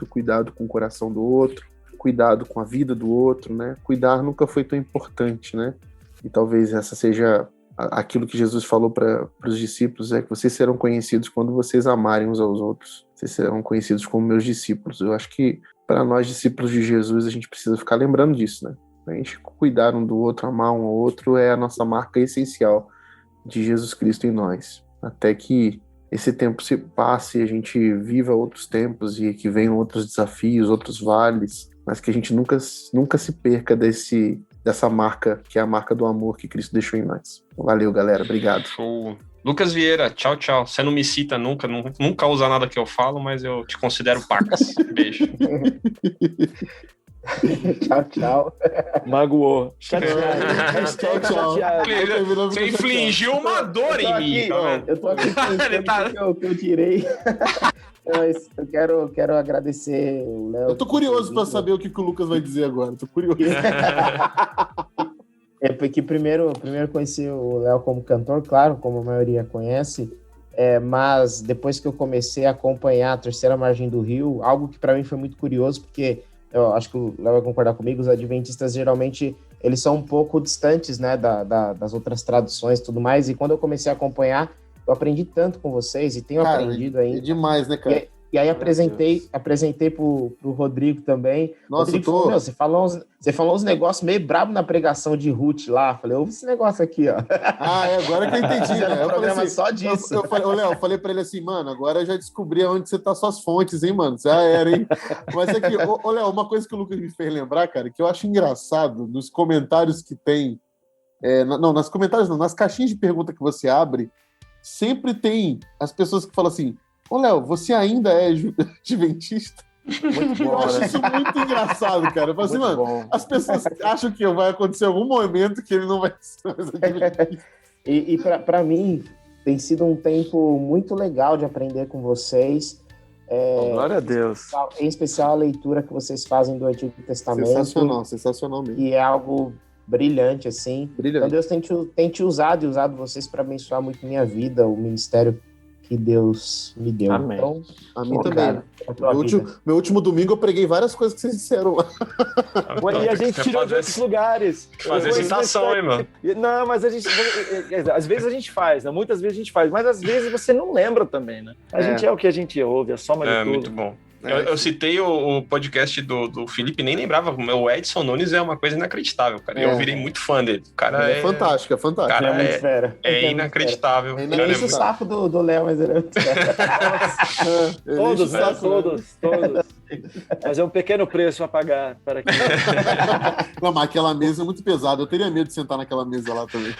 [SPEAKER 3] cuidado com o coração do outro, cuidado com a vida do outro, né? Cuidar nunca foi tão importante, né? E talvez essa seja aquilo que Jesus falou para os discípulos, é que vocês serão conhecidos quando vocês amarem uns aos outros. Vocês serão conhecidos como meus discípulos. Eu acho que para nós, discípulos de Jesus, a gente precisa ficar lembrando disso, né? A gente cuidar um do outro, amar um ao outro, é a nossa marca essencial de Jesus Cristo em nós, até que esse tempo se passe e a gente viva outros tempos e que venham outros desafios, outros vales, mas que a gente nunca se perca dessa marca, que é a marca do amor que Cristo deixou em nós. Valeu, galera, obrigado.
[SPEAKER 1] Show. Lucas Vieira, tchau. Você não me cita nunca usa nada que eu falo, mas eu te considero pacas. Beijo.
[SPEAKER 2] Tchau.
[SPEAKER 4] Magoou.
[SPEAKER 3] Tchau.
[SPEAKER 1] Você infligiu uma dor em mim, tá vendo?
[SPEAKER 2] Eu tô aqui pensando que eu tirei. Mas eu quero agradecer o Léo.
[SPEAKER 3] Eu tô curioso pra saber o que o Lucas vai dizer agora. Tô curioso.
[SPEAKER 2] É porque primeiro conheci o Léo como cantor, claro, como a maioria conhece, mas depois que eu comecei a acompanhar a Terceira Margem do Rio, algo que para mim foi muito curioso, porque eu acho que o Léo vai concordar comigo, os adventistas geralmente eles são um pouco distantes, né, das outras traduções e tudo mais, e quando eu comecei a acompanhar, eu aprendi tanto com vocês e tenho aprendido ainda.
[SPEAKER 3] É demais, né, cara?
[SPEAKER 2] E aí apresentei pro Rodrigo também.
[SPEAKER 3] Nossa,
[SPEAKER 2] Rodrigo falou, você falou uns negócios meio brabo na pregação de Ruth lá. Falei, ouve esse negócio aqui, ó.
[SPEAKER 3] Agora que eu entendi, né?
[SPEAKER 2] Um programa assim, só disso.
[SPEAKER 3] Eu falei pra ele assim, mano, agora eu já descobri onde você tá suas fontes, hein, mano? Já era, hein? Mas é que, Léo, uma coisa que o Lucas me fez lembrar, cara, que eu acho engraçado nos comentários que tem, nas caixinhas de pergunta que você abre, sempre tem as pessoas que falam assim, Léo, você ainda é adventista?
[SPEAKER 4] Muito bom,
[SPEAKER 3] eu acho isso muito engraçado, cara. Eu falo assim, mano, as pessoas acham que vai acontecer algum momento que ele não vai ser mais adventista.
[SPEAKER 2] E para mim, tem sido um tempo muito legal de aprender com vocês.
[SPEAKER 4] Glória a Deus.
[SPEAKER 2] Em especial a leitura que vocês fazem do Antigo Testamento.
[SPEAKER 3] Sensacional mesmo.
[SPEAKER 2] E é algo brilhante, assim.
[SPEAKER 3] Brilhante.
[SPEAKER 2] Então Deus tem te usado vocês para abençoar muito minha vida, o ministério que Deus me deu.
[SPEAKER 4] Amém.
[SPEAKER 2] Então,
[SPEAKER 3] A mim
[SPEAKER 2] pô,
[SPEAKER 3] também.
[SPEAKER 2] cara,
[SPEAKER 3] Meu último domingo eu preguei várias coisas que vocês disseram lá.
[SPEAKER 4] E a gente tirou de outros lugares.
[SPEAKER 1] Fazer citação, hein, mano?
[SPEAKER 4] Não, mas a gente... Às vezes a gente faz, né? Muitas vezes a gente faz, mas às vezes você não lembra também, né? A gente é o que a gente ouve, a soma de tudo.
[SPEAKER 1] Muito bom. Eu citei o podcast do Felipe, nem lembrava. O Edson Nunes é uma coisa inacreditável, cara. Eu virei muito fã dele. O cara
[SPEAKER 3] é fantástico, é fantástico.
[SPEAKER 1] Cara,
[SPEAKER 2] é muito fera.
[SPEAKER 1] É inacreditável.
[SPEAKER 2] Ele enche o saco do Léo, mas ele é muito fera.
[SPEAKER 4] Todos. Mas é um pequeno preço a pagar para que...
[SPEAKER 3] Não, mas aquela mesa é muito pesada. Eu teria medo de sentar naquela mesa lá também.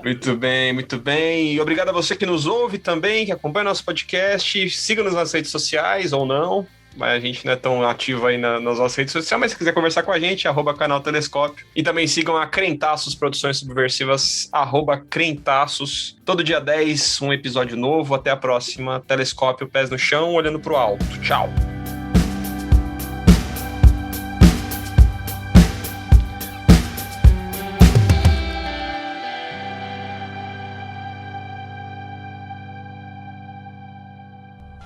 [SPEAKER 1] Muito bem, muito bem. E obrigado a você que nos ouve também, que acompanha nosso podcast. Siga-nos nas redes sociais ou não. Mas a gente não é tão ativo aí nas nossas redes sociais, mas se quiser conversar com a gente, @canal Telescópio. E também sigam a Crentaços Produções Subversivas, @Crentaços. Todo dia 10, um episódio novo. Até a próxima. Telescópio, pés no chão, olhando pro alto. Tchau.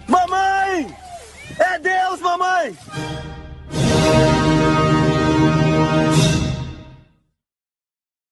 [SPEAKER 5] Mamãe! É Deus, mamãe!